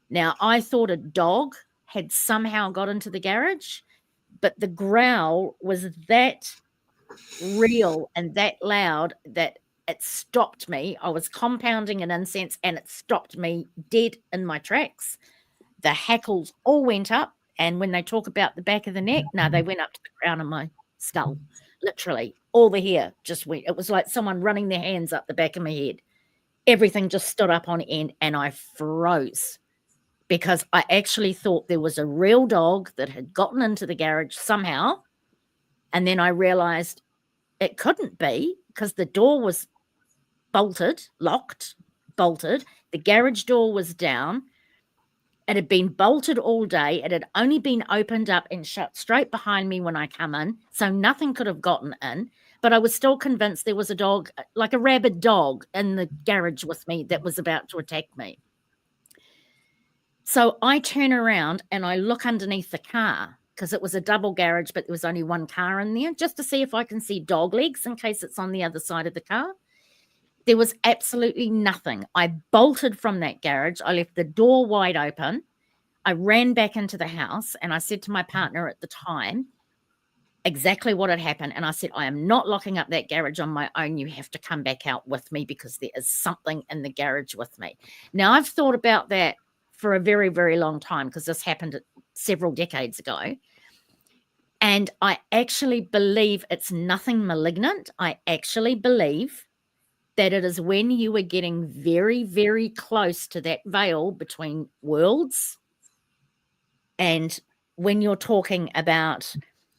Now, I thought a dog had somehow got into the garage, but the growl was that real and that loud that it stopped me. I was compounding an incense and it stopped me dead in my tracks. The hackles all went up, and when they talk about the back of the neck, no, they went up to the crown of my skull. Literally, all the hair just went. It was like someone running their hands up the back of my head. everything just stood up on end and I froze because I actually thought there was a real dog that had gotten into the garage somehow. And then I realized it couldn't be because the door was bolted, locked, bolted. The garage door was down. It had been bolted all day. It had only been opened up and shut straight behind me when I come in, so nothing could have gotten in. But I was still convinced there was a dog, like a rabid dog, in the garage with me that was about to attack me. So I turn around and I look underneath the car because it was a double garage, but there was only one car in there, just to see if I can see dog legs in case it's on the other side of the car. There was absolutely nothing. I bolted from that garage. I left the door wide open. I ran back into the house and I said to my partner at the time exactly what had happened. And I said, I am not locking up that garage on my own. You have to come back out with me because there is something in the garage with me. Now, I've thought about that for a very, very long time because this happened several decades ago. And I actually believe it's nothing malignant. I actually believe that it is when you are getting very, very close to that veil between worlds. And when you're talking about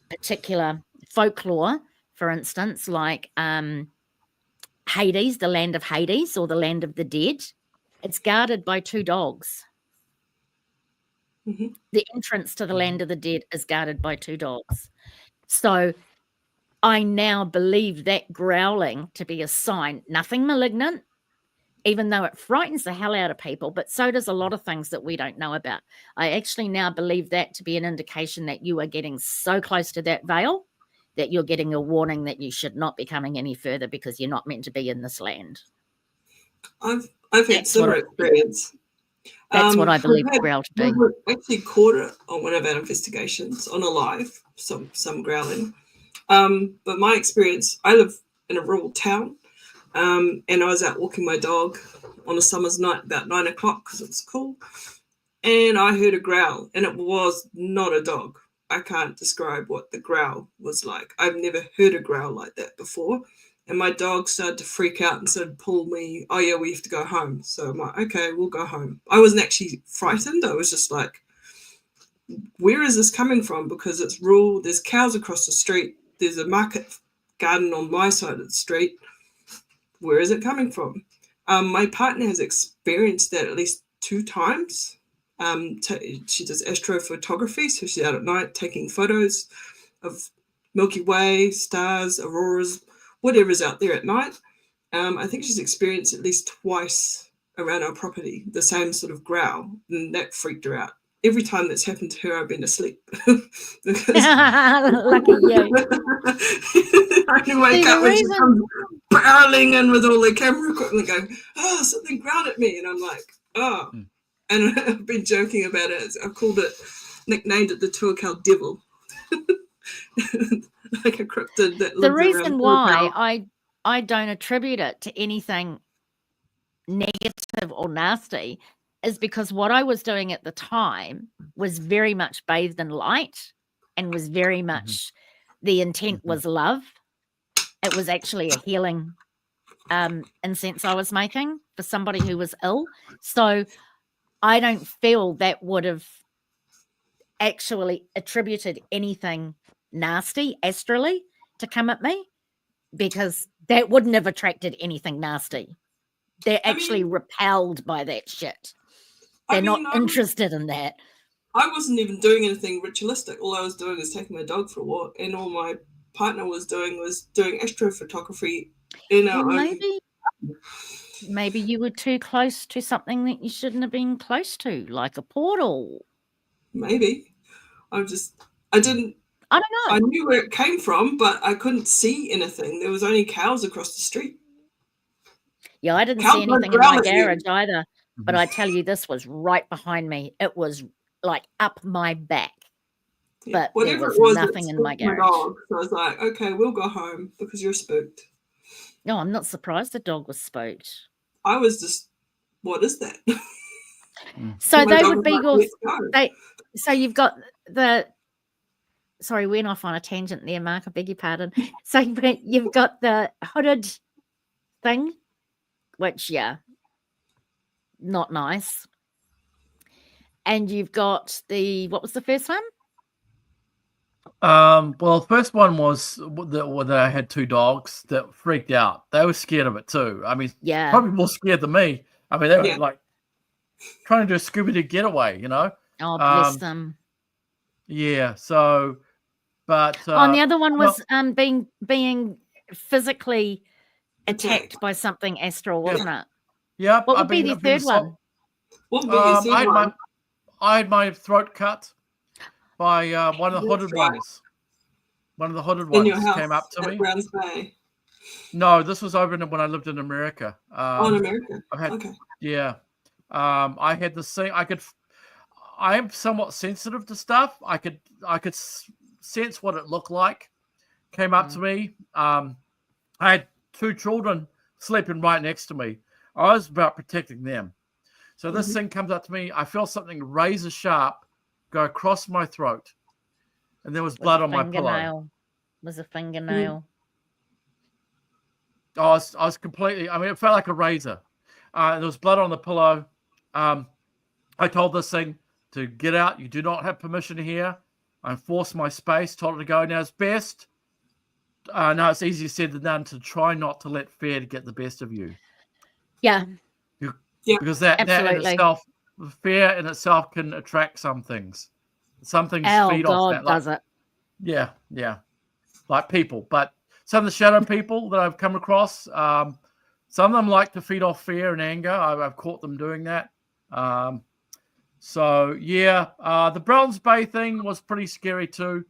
particular folklore, for instance, like Hades, the land of Hades or the land of the dead, it's guarded by two dogs. Mm-hmm. The entrance to the land of the dead is guarded by two dogs. So I now believe that growling to be a sign, nothing malignant, even though it frightens the hell out of people, but so does a lot of things that we don't know about. I actually now believe that to be an indication that you are getting so close to that veil that you're getting a warning that you should not be coming any further because you're not meant to be in this land. I've had similar experience. That's what I believe the growl to be. We actually caught it on one of our investigations on a live, some growling. But my experience, I live in a rural town, and I was out walking my dog on a summer's night about 9 o'clock because it was cool, and I heard a growl, and it was not a dog. I can't describe what the growl was like. I've never heard a growl like that before. And my dog started to freak out and started to pull me, oh yeah, we have to go home. So I'm like, okay, we'll go home. I wasn't actually frightened. I was just like, where is this coming from? Because it's rural. There's cows across the street. There's a market garden on my side of the street. Where is it coming from? My partner has experienced that at least 2 times. She does astrophotography, so she's out at night taking photos of Milky Way, stars, auroras, whatever's out there at night. I think she's experienced at least twice around our property the same sort of growl, and that freaked her out. Every time that's happened to her, I've been asleep. Lucky you. I can wake up when she comes barreling in with all the camera equipment going, oh, something growled at me. And I'm like, oh. And I've been joking about it. I've nicknamed it the Tuakau Devil. Like a cryptid that the reason why I don't attribute it to anything negative or nasty is because what I was doing at the time was very much bathed in light and was very much the intent was love. It was actually a healing incense I was making for somebody who was ill. So I don't feel that would have actually attributed anything nasty astrally to come at me, because that wouldn't have attracted anything nasty. They're actually repelled by that shit. They're not interested in that. I wasn't even doing anything ritualistic. All I was doing was taking my dog for a walk, and all my partner was doing astrophotography in our own. Maybe you were too close to something that you shouldn't have been close to, like a portal. Maybe. I don't know. I knew where it came from, but I couldn't see anything. There was only cows across the street. Yeah, I didn't see anything in my garage either. But I tell you, this was right behind me. It was like up my back. Yeah, but there was nothing in my garage. Dog, so I was like, okay, we'll go home because you're spooked. No, I'm not surprised the dog was spooked. I was just, what is that? So they would be your. So you've got the. Sorry, went off on a tangent there, Mark. I beg your pardon. So you've got the hooded thing, which not nice. And you've got what was the first one? Well, the first one was that I had 2 dogs that freaked out. They were scared of it too. I mean, Yeah. probably more scared than me. I mean, they were like trying to do a Scooby-Doo getaway, you know? Oh, bless them. Yeah. So, but and the other one was being physically attacked by something astral, wasn't it? Yeah. What would be the third one? What would be your third one? I had my throat cut by one of the hooded ones. One of the hooded ones came up to me. Browns Bay. No, this was over when I lived in America. In America. Yeah. I had the same. I am somewhat sensitive to stuff. I could sense what it looked like. Came up to me. I had 2 children sleeping right next to me. I was about protecting them. So this thing comes up to me. I felt something razor sharp go across my throat, and there was blood on my pillow. Was a fingernail. I was completely. I mean, it felt like a razor. There was blood on the pillow. I told this thing to get out. You do not have permission here. I enforced my space. Told it to go. Now it's best. No, it's easier said than done to try not to let fear get the best of you. Yeah. Because that in itself, fear in itself can attract some things. Some things feed off that. Does it? Yeah. Like people, but some of the shadow people that I've come across, some of them like to feed off fear and anger. I've caught them doing that. The Browns Bay thing was pretty scary too.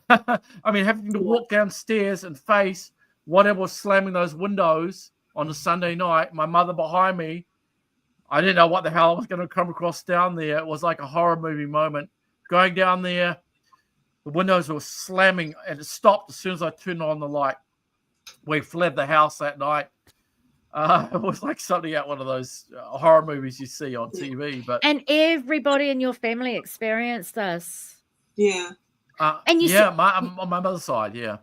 I mean, having to walk downstairs and face whatever was slamming those windows on a Sunday night, my mother behind me, I didn't know what the hell I was going to come across down there. It was like a horror movie moment. Going down there, the windows were slamming, and it stopped as soon as I turned on the light. We fled the house that night. It was like something out one of those horror movies you see on TV. And everybody in your family experienced this. Yeah. And you said, on my mother's side, yeah.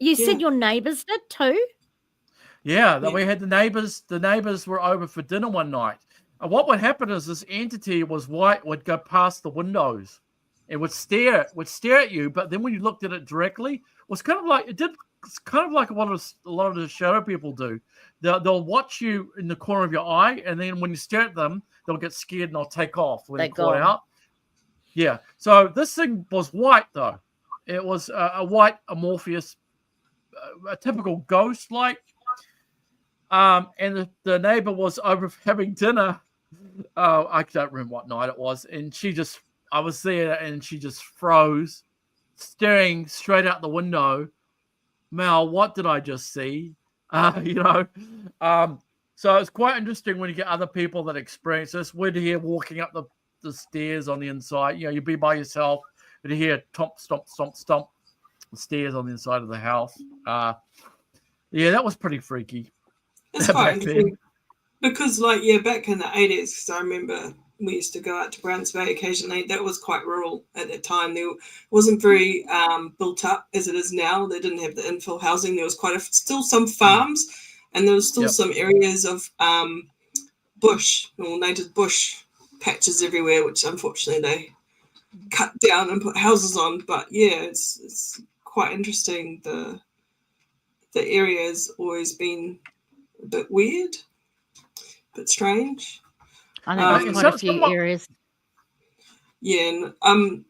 You said your neighbors did too? Yeah, we had the neighbors. The neighbors were over for dinner one night. And what would happen is this entity was white, would go past the windows. It would stare at you, but then when you looked at it directly, it was kind of like it's kind of like what a lot of the shadow people do. They'll watch you in the corner of your eye, and then when you stare at them, they'll get scared and they'll take off when they're caught out. Yeah. So this thing was white though. It was a white amorphous, a typical ghost-like. And the neighbor was over having dinner. I don't remember what night it was, and I was there, and she just froze, staring straight out the window. Mel, what did I just see? So it's quite interesting when you get other people that experience this. We're here walking up the stairs on the inside. You know, you'd be by yourself, and you hear stomp, stomp, stomp, stomp the stairs on the inside of the house. That was pretty freaky. It's quite interesting. Because, back in the 80s, because I remember we used to go out to Browns Bay occasionally. That was quite rural at that time. There wasn't very built up as it is now. They didn't have the infill housing. There was still some farms, and there was still some areas of bush, or native bush patches everywhere, which unfortunately they cut down and put houses on. But it's quite interesting. The area has always been a bit weird, a bit strange. I think there's quite a few areas. Yeah, and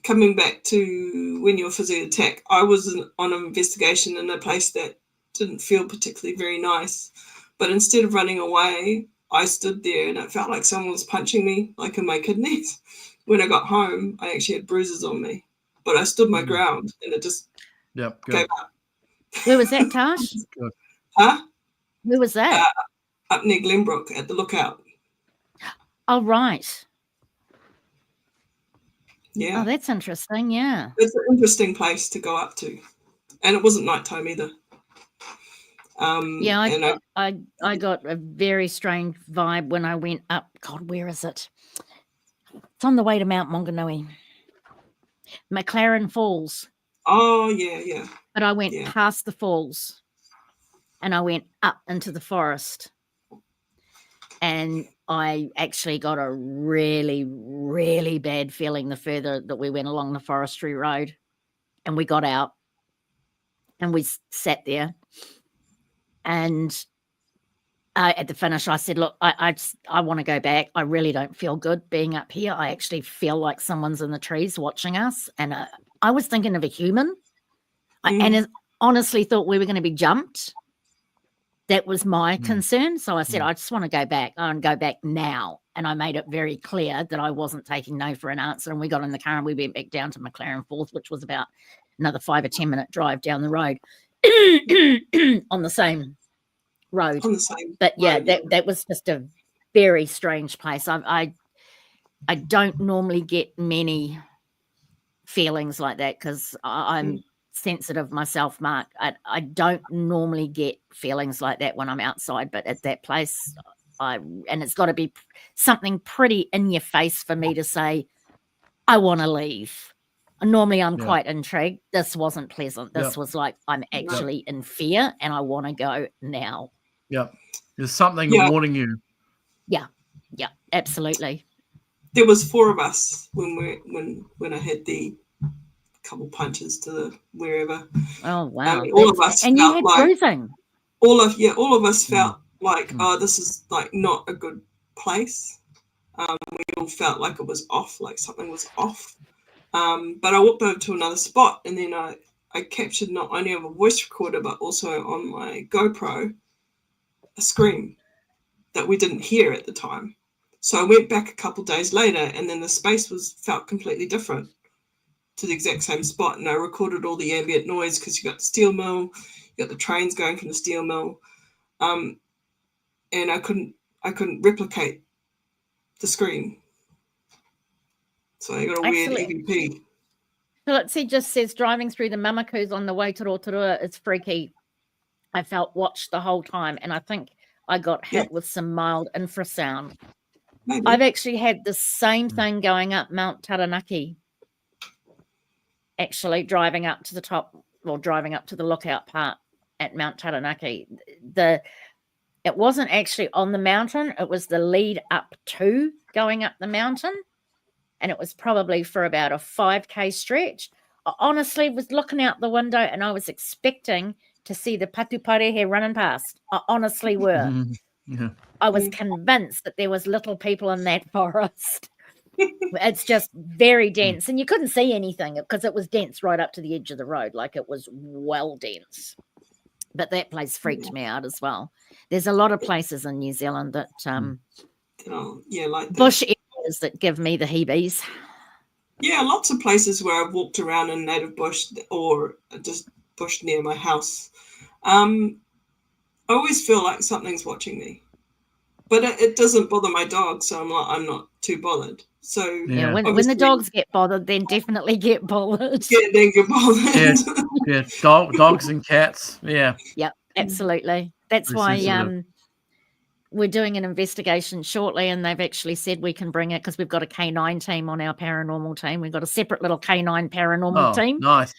coming back to when you were physically attacked, I was on an investigation in a place that didn't feel particularly very nice. But instead of running away, I stood there and it felt like someone was punching me, like in my kidneys. When I got home, I actually had bruises on me. But I stood my ground and it just gave up. Where was that, Tash? Huh? Where was that? Up near Glenbrook at the Lookout. Oh, right. Yeah. Oh, that's interesting, yeah. It's an interesting place to go up to. And it wasn't nighttime either. I got a very strange vibe when I went up. God, where is it? It's on the way to Mount Maunganui. McLaren Falls. Oh, yeah. But I went past the falls and I went up into the forest. And I actually got a really, really bad feeling the further that we went along the forestry road. And we got out and we sat there. And at the finish, I said, look, I want to go back. I really don't feel good being up here. I actually feel like someone's in the trees watching us. And I was thinking of a human. And honestly thought we were going to be jumped. That was my concern. So I said, I just want to go back. I want to go back now. And I made it very clear that I wasn't taking no for an answer. And we got in the car and we went back down to McLaren Falls, which was about another 5 or 10 minute drive down the road on the same road. But yeah, that was just a very strange place. I don't normally get many feelings like that because I'm sensitive myself, Mark. I don't normally get feelings like that when I'm outside, but at that place, and it's got to be something pretty in your face for me to say, I want to leave. Normally, I'm quite intrigued. This wasn't pleasant. This was like, I'm actually in fear and I want to go now. Yeah. There's something warning you. Yeah. Yeah, absolutely. There was 4 of us when I had the couple punches to the wherever. Oh wow! All of us, and you had bruising. All of us felt like, oh, this is like not a good place. We all felt like it was off, like something was off. But I walked over to another spot, and then I captured not only on a voice recorder but also on my GoPro a scream that we didn't hear at the time. So I went back a couple days later, and then the space felt completely different to the exact same spot. And I recorded all the ambient noise because you got the steel mill, you got the trains going from the steel mill, and I couldn't replicate the scream. So I got a weird EVP. Philipsy just says driving through the Mamakus on the way to Rotorua is freaky. I felt watched the whole time, and I think I got hit with some mild infrasound. Maybe. I've actually had the same thing going up Mount Taranaki. Actually, driving up to the top, driving up to the lookout part at Mount Taranaki. It wasn't actually on the mountain. It was the lead up to going up the mountain. And it was probably for about a 5K stretch. I honestly was looking out the window and I was expecting to see the patuparehe running past. I honestly were. Yeah. I was convinced that there was little people in that forest. It's just very dense. And you couldn't see anything because it was dense right up to the edge of the road. Like it was well dense. But that place freaked me out as well. There's a lot of places in New Zealand that like bush areas that give me the heebies. Yeah, lots of places where I've walked around in native bush or just bush near my house. I always feel like something's watching me, but it doesn't bother my dog, so I'm not too bothered. So when the dogs get bothered, then definitely get bothered. Then get bothered. Yeah. Dogs and cats. Yeah. Yep, absolutely. That's why we're doing an investigation shortly, and they've actually said we can bring it because we've got a K9 team on our paranormal team. We've got a separate little K9 paranormal team. Nice.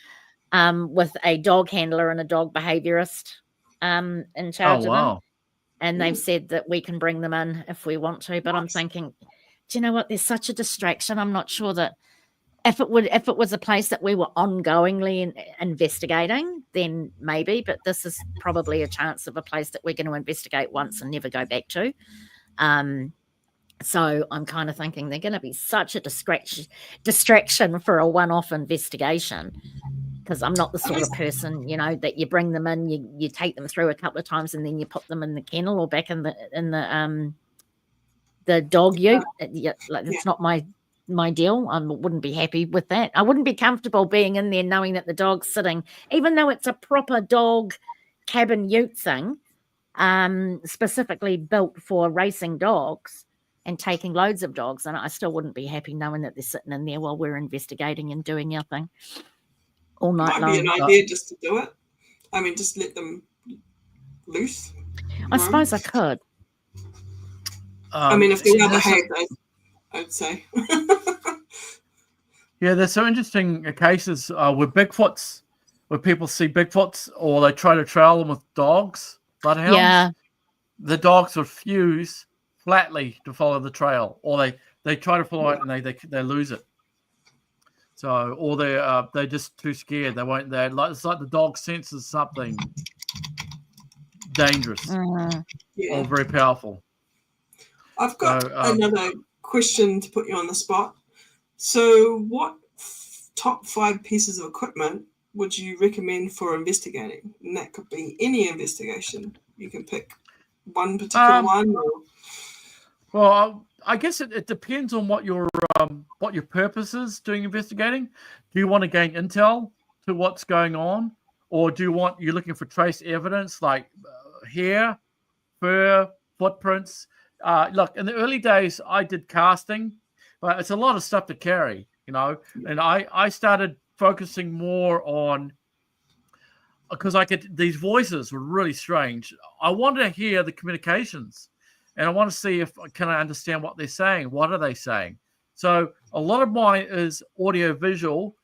With a dog handler and a dog behaviorist in charge of them. And they've said that we can bring them in if we want to. But I'm thinking, do you know what? There's such a distraction. I'm not sure that if it was a place that we were ongoingly investigating, then maybe. But this is probably a chance of a place that we're going to investigate once and never go back to. So I'm kind of thinking they're going to be such a distraction for a one-off investigation. Because I'm not the sort of person, that you bring them in, you take them through a couple of times, and then you put them in the kennel or back in the dog ute. It's not my deal. I wouldn't be happy with that. I wouldn't be comfortable being in there knowing that the dog's sitting, even though it's a proper dog cabin ute thing, specifically built for racing dogs and taking loads of dogs. And I still wouldn't be happy knowing that they're sitting in there while we're investigating and doing our thing. All night long. Might be an idea just to do it. I mean, just let them loose. I suppose I could. I mean, if they're not behaved, I'd say. Yeah, there's some interesting cases where people see Bigfoots or they try to trail them with dogs, bloodhounds. Yeah. The dogs refuse flatly to follow the trail, or they try to follow it and they lose it. So, or they're just too scared. They won't. It's like the dog senses something dangerous or very powerful. I've got another question to put you on the spot. So, what top 5 pieces of equipment would you recommend for investigating? And that could be any investigation. You can pick one particular one. Or... Well, I guess it depends on what your purpose is doing investigating. Do you want to gain intel to what's going on, or you're looking for trace evidence like hair, fur, footprints? Look, in the early days, I did casting, but it's a lot of stuff to carry, and I started focusing more on, because these voices were really strange. I wanted to hear the communications. And I want to see can I understand what they're saying? What are they saying? So a lot of mine is audio visual,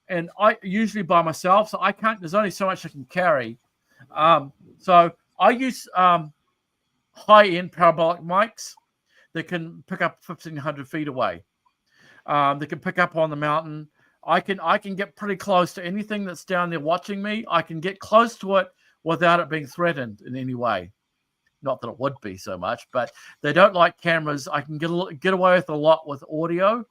and I usually by myself, so I can't. There's only so much I can carry. So I use high-end parabolic mics that can pick up 1,500 feet away. They can pick up on the mountain. I can get pretty close to anything that's down there watching me. I can get close to it without it being threatened in any way. Not that it would be so much, but they don't like cameras. I can get away with a lot with audio.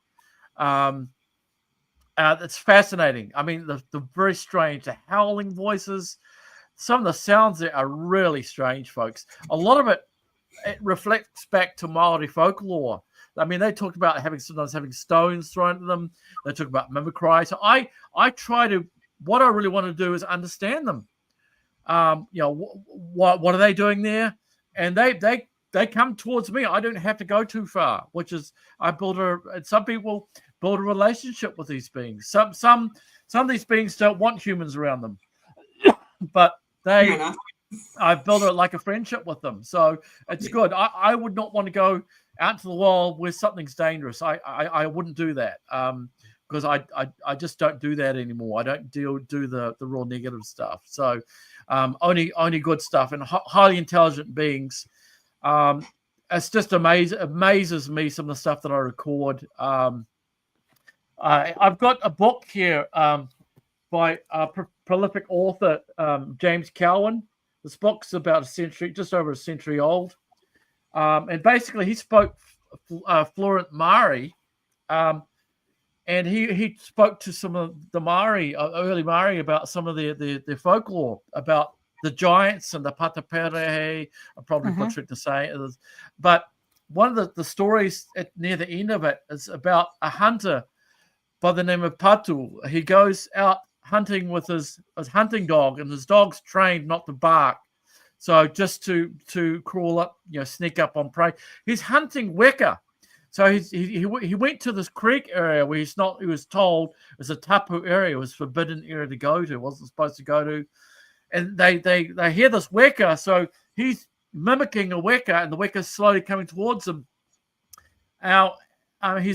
It's fascinating. I mean, the very strange, the howling voices. Some of the sounds there are really strange, folks. A lot of it reflects back to Maori folklore. I mean, they talked about sometimes having stones thrown at them. They talk about mimicry. So I try to. What I really want to do is understand them. What are they doing there? And they come towards me. I don't have to go too far, which is some people build a relationship with these beings. Some of these beings don't want humans around them, but I've built like a friendship with them. So it's good. I would not want to go out into the world where something's dangerous. I wouldn't do that because I just don't do that anymore. I don't do the real negative stuff. So only good stuff and highly intelligent beings. It's just amazes me some of the stuff that I record. I've got a book here by a prolific author, James Cowan. This book's about just over a century old. And basically he spoke fluent Maori, and he spoke to some of the Maori, early Maori, about some of the folklore, about the giants and the patapere. I'm probably butchering to say it, but one of the stories near the end of it is about a hunter by the name of Patu. He goes out hunting with his hunting dog, and his dog's trained not to bark. So just to crawl up, sneak up on prey. He's hunting weka. So he went to this creek area where he was told it was a tapu area, it was forbidden area to go to, wasn't supposed to go to. And they hear this weka, so he's mimicking a weka, and the weka's slowly coming towards him. Now he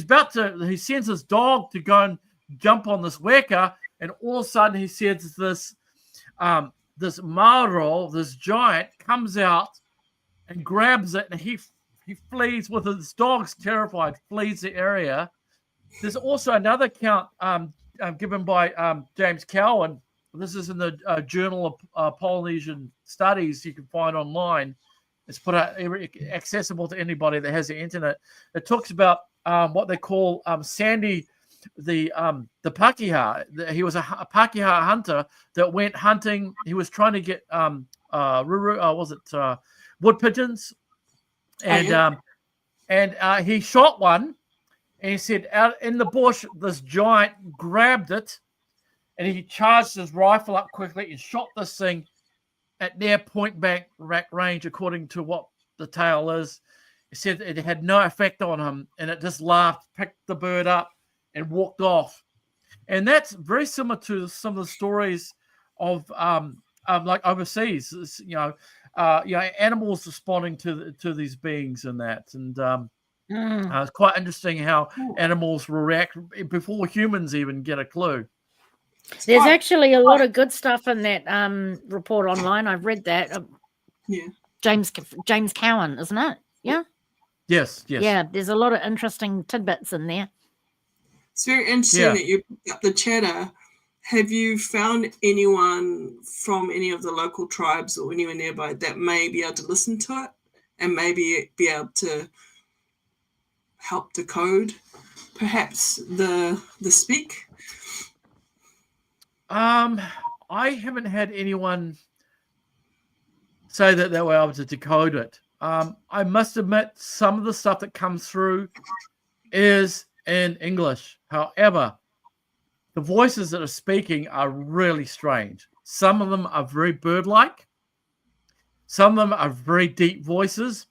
sends his dog to go and jump on this weka, and all of a sudden he sees this Maoro, this giant, comes out and grabs it, and he flees with his dog's terrified, flees the area. There's also another account given by James Cowan. This is in the Journal of Polynesian Studies. You can find online. It's put out accessible to anybody that has the internet. It talks about what they call Sandy, the Pakeha. He was a Pakeha hunter that went hunting. He was trying to get wood pigeons, and he shot one. And he said, out in the bush, this giant grabbed it, and he charged his rifle up quickly and shot this thing at near point blank range, according to what the tale is. He said it had no effect on him, and it just laughed, picked the bird up, and walked off. And that's very similar to some of the stories of like overseas, animals responding to these beings and that. And it's quite interesting how animals will react before humans even get a clue. There's actually a lot of good stuff in that report online. I've read that. Yeah. James Cowan, isn't it? Yeah. Yes. Yeah, there's a lot of interesting tidbits in there. It's very interesting that you picked up the chatter. Have you found anyone from any of the local tribes or anyone nearby that may be able to listen to it and maybe be able to help decode perhaps the speak? I haven't had anyone say that they were able to decode it. I must admit, some of the stuff that comes through is in English. However, the voices that are speaking are really strange. Some of them are very bird-like. Some of them are very deep voices,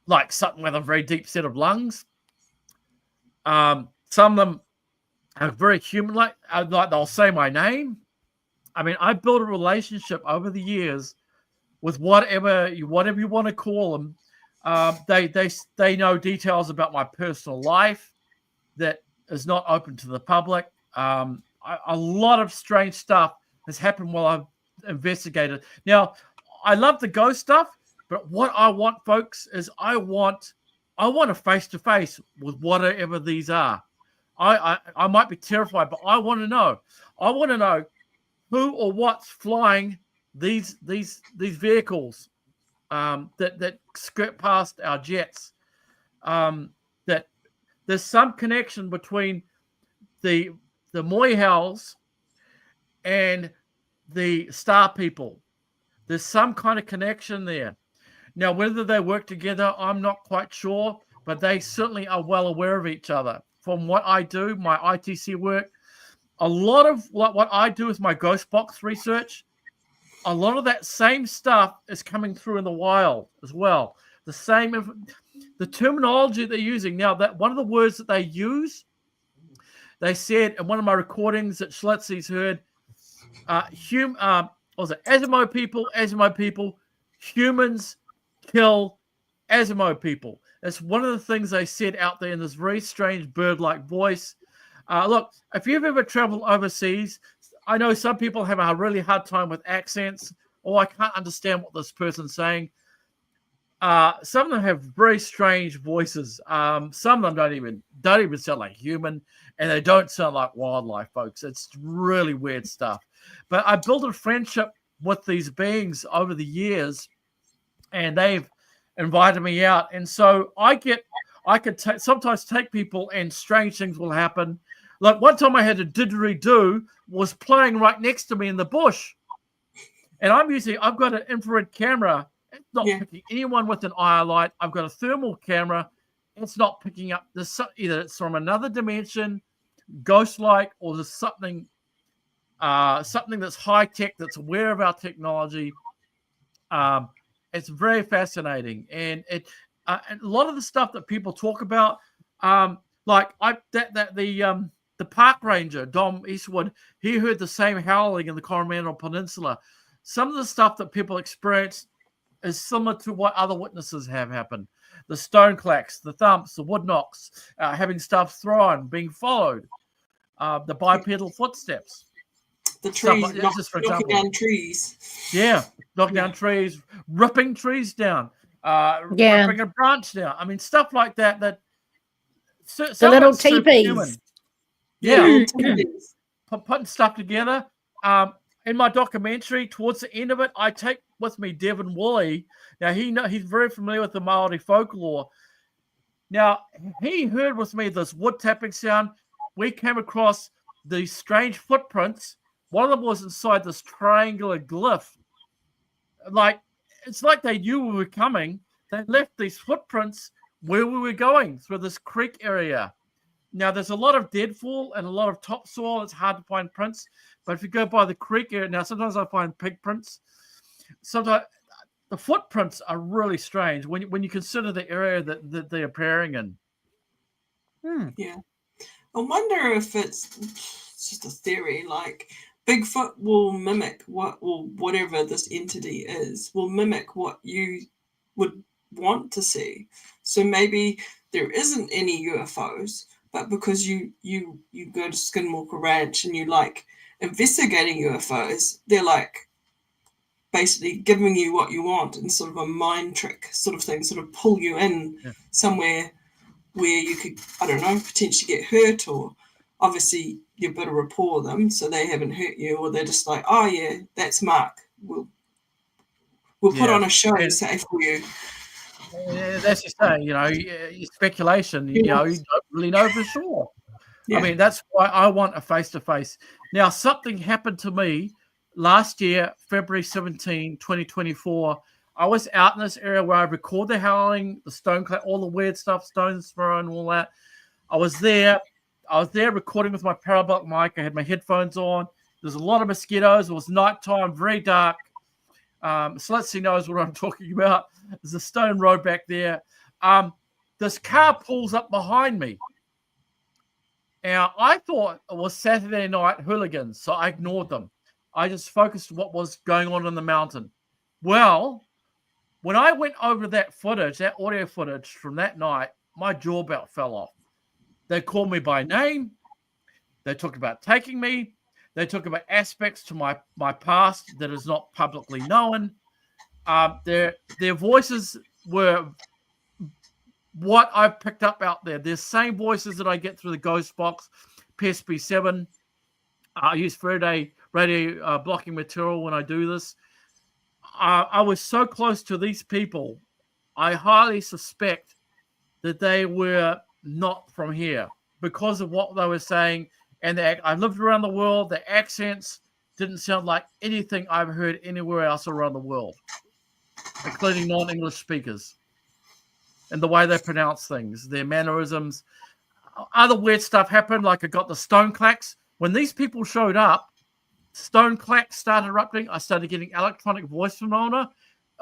like something with a very deep set of lungs. Some of them are very human-like, like they'll say my name. I mean, I built a relationship over the years with whatever you want to call them. They know details about my personal life that is not open to the public. A lot of strange stuff has happened while I've investigated. Now, I love the ghost stuff, but what I want, folks, is I want a face-to-face with whatever these are. I might be terrified, but I want to know. I want to know who or what's flying these vehicles that skirt past our jets. That there's some connection between the Moehau's and the Star People. There's some kind of connection there. Now, whether they work together, I'm not quite sure, but they certainly are well aware of each other. From what I do, my ITC work, a lot of what I do with my ghost box research, a lot of that same stuff is coming through in the wild as well. The terminology they're using now, that one of the words that they use, they said in one of my recordings that Schlitzy's heard, Asimo people, humans kill Asimo people. That's one of the things they said out there in this very strange bird-like voice. Look, if you've ever traveled overseas, I know some people have a really hard time with accents, or I can't understand what this person's saying. Some of them have very strange voices. Some of them don't even sound like human, and they don't sound like wildlife, folks. It's really weird stuff. But I built a friendship with these beings over the years, and they've invited me out. And so I could sometimes take people, and strange things will happen. Like one time I had a didgeridoo was playing right next to me in the bush. And I've got an infrared camera. It's not picking anyone with an IR light. I've got a thermal camera. It's not picking up this. Either it's from another dimension, ghost-like, or there's something that's high-tech, that's aware of our technology. It's very fascinating. And a lot of the stuff that people talk about, the park ranger, Dom Eastwood, he heard the same howling in the Coromandel Peninsula. Some of the stuff that people experience is similar to what other witnesses have happened. The stone clacks, the thumps, the wood knocks, having stuff thrown, being followed, the bipedal footsteps. The trees, knocking down trees. Yeah, knocking down trees, ripping trees down, ripping a branch down. I mean, stuff like that. The little teepees. Yeah, putting stuff together. In my documentary, towards the end of it, I take with me Devin Woolley. Now he's very familiar with the Maori folklore. Now he heard with me this wood tapping sound. We came across these strange footprints. One of them was inside this triangular glyph. It's like they knew we were coming. They left these footprints where we were going through this creek area. Now, there's a lot of deadfall and a lot of topsoil. It's hard to find prints. But if you go by the creek area, now sometimes I find pig prints. Sometimes the footprints are really strange when you consider the area that they're appearing in. Yeah. I wonder if it's just a theory, like Bigfoot will mimic whatever this entity is, will mimic what you would want to see. So maybe there isn't any UFOs, but because you go to Skinwalker Ranch and you like investigating UFOs, they're like, basically giving you what you want and sort of a mind trick sort of thing, sort of pull you in somewhere where you could, I don't know, potentially get hurt, or obviously you build a rapport with them so they haven't hurt you, or they're just like, oh yeah, that's Mark. We'll put on a show say for you. That's just saying, speculation, you don't really know for sure. Yeah. I mean, that's why I want a face-to-face. Now, something happened to me last year, February 17, 2024. I was out in this area where I record the howling, the stone clap, all the weird stuff, stones thrown, all that. I was there recording with my parabolic mic. I had my headphones on. There's a lot of mosquitoes. It was nighttime, very dark. Slutsy knows what I'm talking about. There's a stone road back there. This car pulls up behind me. Now, I thought it was Saturday night hooligans, so I ignored them. I just focused on what was going on in the mountain. Well, when I went over that footage, that audio footage from that night, my jaw about fell off. They called me by name. They talked about taking me. They talk about aspects to my past that is not publicly known. Their voices were what I've picked up out there. They're the same voices that I get through the ghost box, PSP7. I use Faraday radio blocking material when I do this. I was so close to these people, I highly suspect that they were not from here because of what they were saying. And I lived around the world. The accents didn't sound like anything I've heard anywhere else around the world, including non-English speakers. And the way they pronounce things, their mannerisms. Other weird stuff happened, like I got the stone clacks. When these people showed up, stone clacks started erupting. I started getting electronic voice phenomena.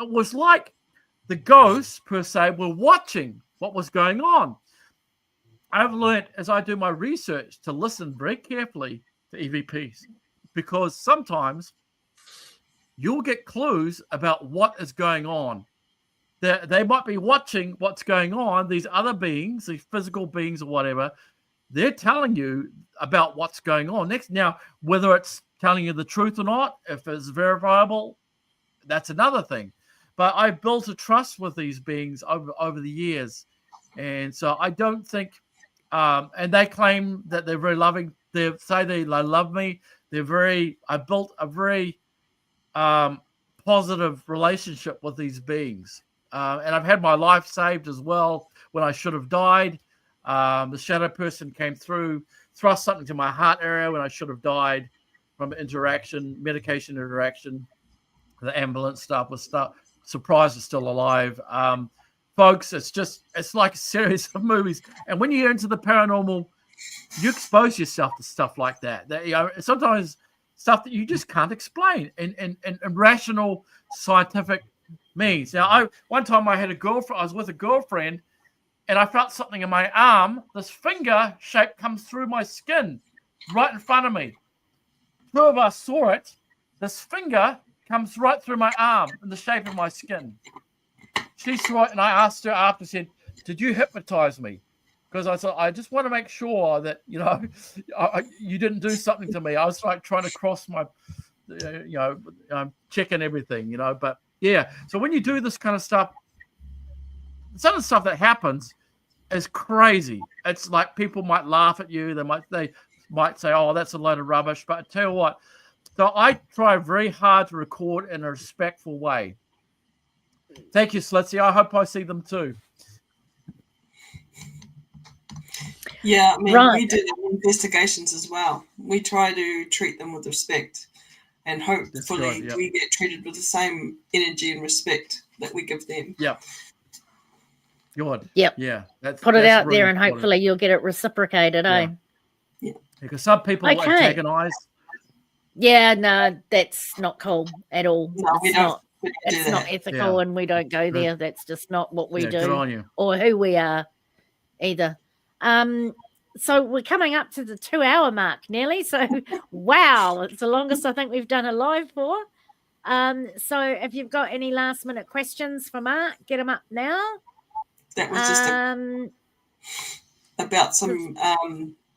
It was like the ghosts, per se, were watching what was going on. I've learned, as I do my research, to listen very carefully to EVPs, because sometimes you'll get clues about what is going on. They might be watching what's going on. These other beings, these physical beings or whatever, they're telling you about what's going on. Now, whether it's telling you the truth or not, if it's verifiable, that's another thing. But I built a trust with these beings over the years. And so I don't think, and they claim that they're very loving. They say they love me. I built a very positive relationship with these beings. And I've had my life saved as well when I should have died. The shadow person came through, thrust something to my heart area when I should have died from medication interaction. The ambulance staff was surprised it's still alive. Folks, it's like a series of movies. And when you get into the paranormal, you expose yourself to stuff like that. Sometimes stuff that you just can't explain in rational, scientific means. Now, one time I was with a girlfriend, and I felt something in my arm. This finger shape comes through my skin right in front of me. Two of us saw it. This finger comes right through my arm in the shape of my skin. She saw it, and I asked her after, said, "Did you hypnotize me?" Because I said, I just want to make sure that, you didn't do something to me. I was like trying to cross my, checking everything, but yeah. So when you do this kind of stuff, some of the stuff that happens is crazy. It's like people might laugh at you. They might say, "Oh, that's a load of rubbish." But I tell you what, so I try very hard to record in a respectful way. Thank you, Slitsy. I hope I see them too. Yeah, I mean, we do investigations as well. We try to treat them with respect, and hopefully we get treated with the same energy and respect that we give them. Yeah. Good. Yep. Yeah. Put it out really there, and hopefully you'll get it reciprocated, eh? Yeah. Because some people antagonize. Yeah, no, that's not cool at all. No, it's not ethical, and we don't go there. That's just not what we do, good on you. Or who we are either. So we're coming up to the 2-hour mark nearly. So wow, it's the longest I think we've done a live for. So if you've got any last minute questions for Mark, get them up now. That was just about some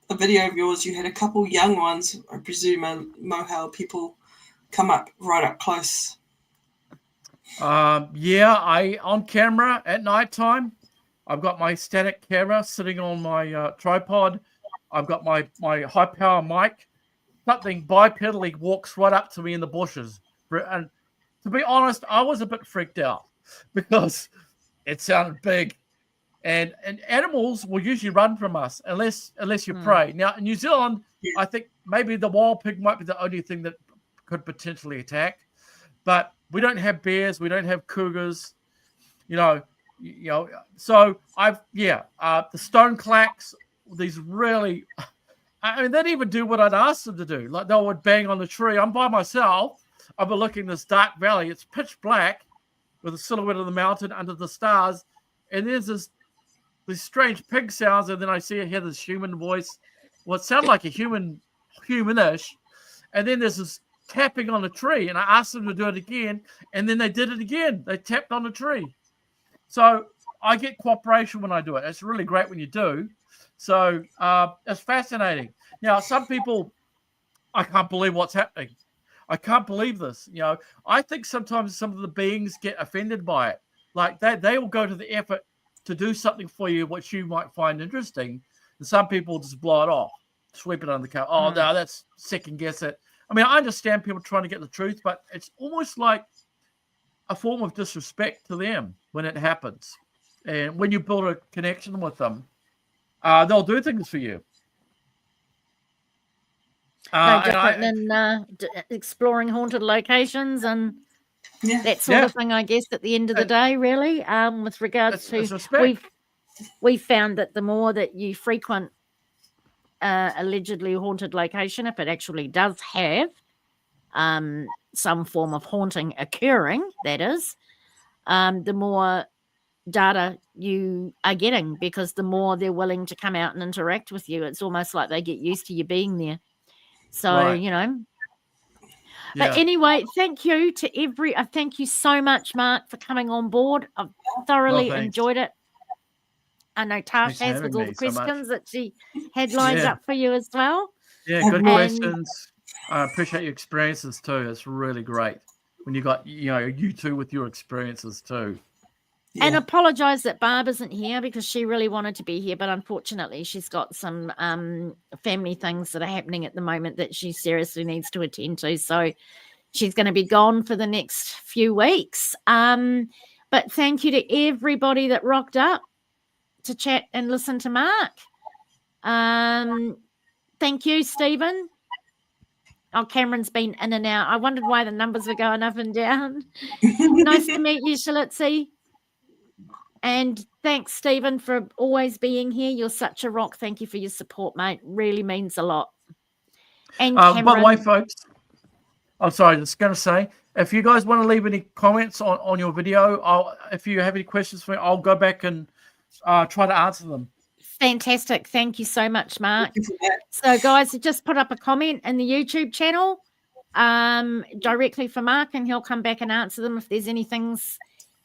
a video of yours. You had a couple young ones, I presume, Mohau people come up right up close I on camera at nighttime. I've got my static camera sitting on my tripod. I've got my high power mic. Something bipedally walks right up to me in the bushes. And to be honest, I was a bit freaked out because it sounded big. And animals will usually run from us unless you prey. Now, in New Zealand, I think maybe the wild pig might be the only thing that could potentially attack. But we don't have bears. We don't have cougars. So the stone clacks, these really, I mean, they'd even do what I'd asked them to do. Like they would bang on the tree. I'm by myself. I'm looking this dark valley. It's pitch black with a silhouette of the mountain under the stars. And there's these strange pig sounds. And then I hear this human voice. Well, it sounded like a humanish. And then there's this tapping on a tree. And I asked them to do it again. And then they did it again. They tapped on the tree. So I get cooperation when I do it. It's really great when you do. So it's fascinating. Now, some people, I can't believe what's happening. I can't believe this. I think sometimes some of the beings get offended by it. Like they will go to the effort to do something for you, which you might find interesting. And some people just blow it off, sweep it under the carpet. Oh, no, that's second guess it. I mean, I understand people trying to get the truth, but it's almost like a form of disrespect to them when it happens. And when you build a connection with them, they'll do things for you. No different than exploring haunted locations and that sort of thing, I guess, at the end of the day, really, with regards to we've found that the more that you frequent allegedly haunted location, if it actually does have some form of haunting occurring, that is, the more data you are getting, because the more they're willing to come out and interact with you. It's almost like they get used to you being there. So, But anyway, thank you to thank you so much, Mark, for coming on board. I've thoroughly enjoyed it. I know Tash has with all the questions that she had lined up for you as well. Yeah, good questions. I appreciate your experiences too. It's really great when you got, you two with your experiences too. Yeah. And apologize that Barb isn't here because she really wanted to be here, but unfortunately she's got some family things that are happening at the moment that she seriously needs to attend to. So she's going to be gone for the next few weeks. But thank you to everybody that rocked up to chat and listen to Mark. Thank you, Stephen. Oh, Cameron's been in and out. I wondered why the numbers were going up and down. Nice to meet you, Shalitzi. And thanks, Stephen, for always being here. You're such a rock. Thank you for your support, mate. Really means a lot. And Cameron, by the way, folks, I'm sorry, I was going to say, if you guys want to leave any comments on your video, if you have any questions for me, I'll go back and try to answer them. Fantastic. Thank you so much, Mark. So, guys, just put up a comment in the YouTube channel directly for Mark, and he'll come back and answer them if there's any things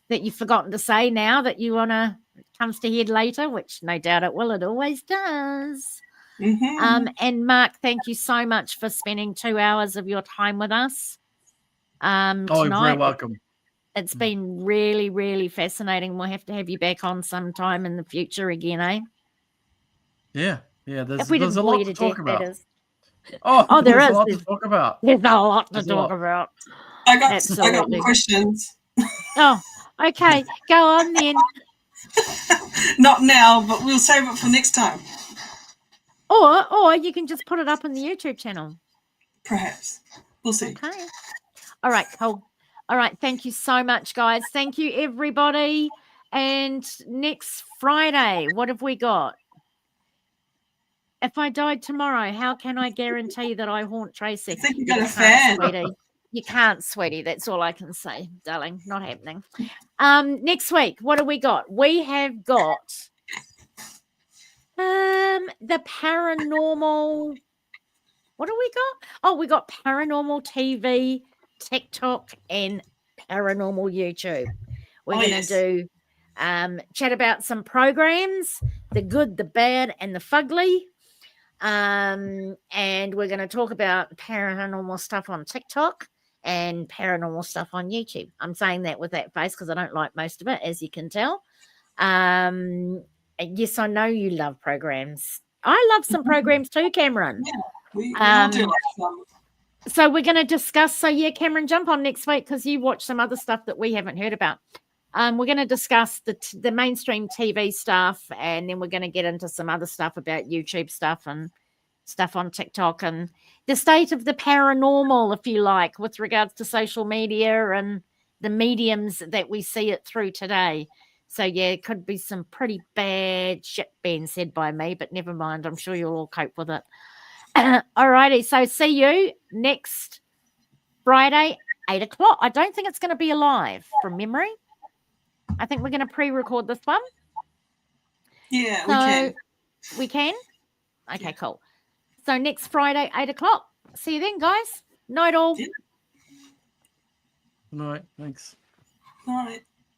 that you've forgotten to say now that you want to comes to head later, which no doubt it will. It always does. Mm-hmm. And Mark, thank you so much for spending 2 hours of your time with us tonight. You're very welcome. It's been really, really fascinating. We'll have to have you back on sometime in the future again, eh? Yeah. There's a lot to talk about. There is. There's a lot to talk about. There's a lot to talk about. I got some questions. Oh, okay. Go on then. Not now, but we'll save it for next time. Or you can just put it up on the YouTube channel. Perhaps. We'll see. Okay. All right, cool. All right. Thank you so much, guys. Thank you, everybody. And next Friday, what have we got? If I died tomorrow, how can I guarantee that I haunt Tracy? I think you got a fan. Sweetie. You can't, sweetie. That's all I can say, darling. Not happening. Next week, what do we got? We have got the paranormal. What do we got? Oh, we got paranormal TV, TikTok, and paranormal YouTube. We're going to do chat about some programs, the good, the bad, and the fugly. And we're going to talk about paranormal stuff on TikTok and paranormal stuff on YouTube. I'm saying that with that face because I don't like most of it, as you can tell. Yes, I know you love programs. I love some programs too, Cameron. Yeah, we all do like some. So we're going to discuss. So yeah, Cameron, jump on next week because you watch some other stuff that we haven't heard about. We're going to discuss the mainstream TV stuff, and then we're going to get into some other stuff about YouTube stuff and stuff on TikTok and the state of the paranormal, if you like, with regards to social media and the mediums that we see it through today. So yeah, it could be some pretty bad shit being said by me, but never mind. I'm sure you'll all cope with it. All righty. So see you next Friday, 8 o'clock. I don't think it's going to be live from memory. I think we're going to pre-record this one. Yeah, so we can. We can? Okay, cool. So next Friday, 8 o'clock. See you then, guys. Night all. Good night. Thanks. All right.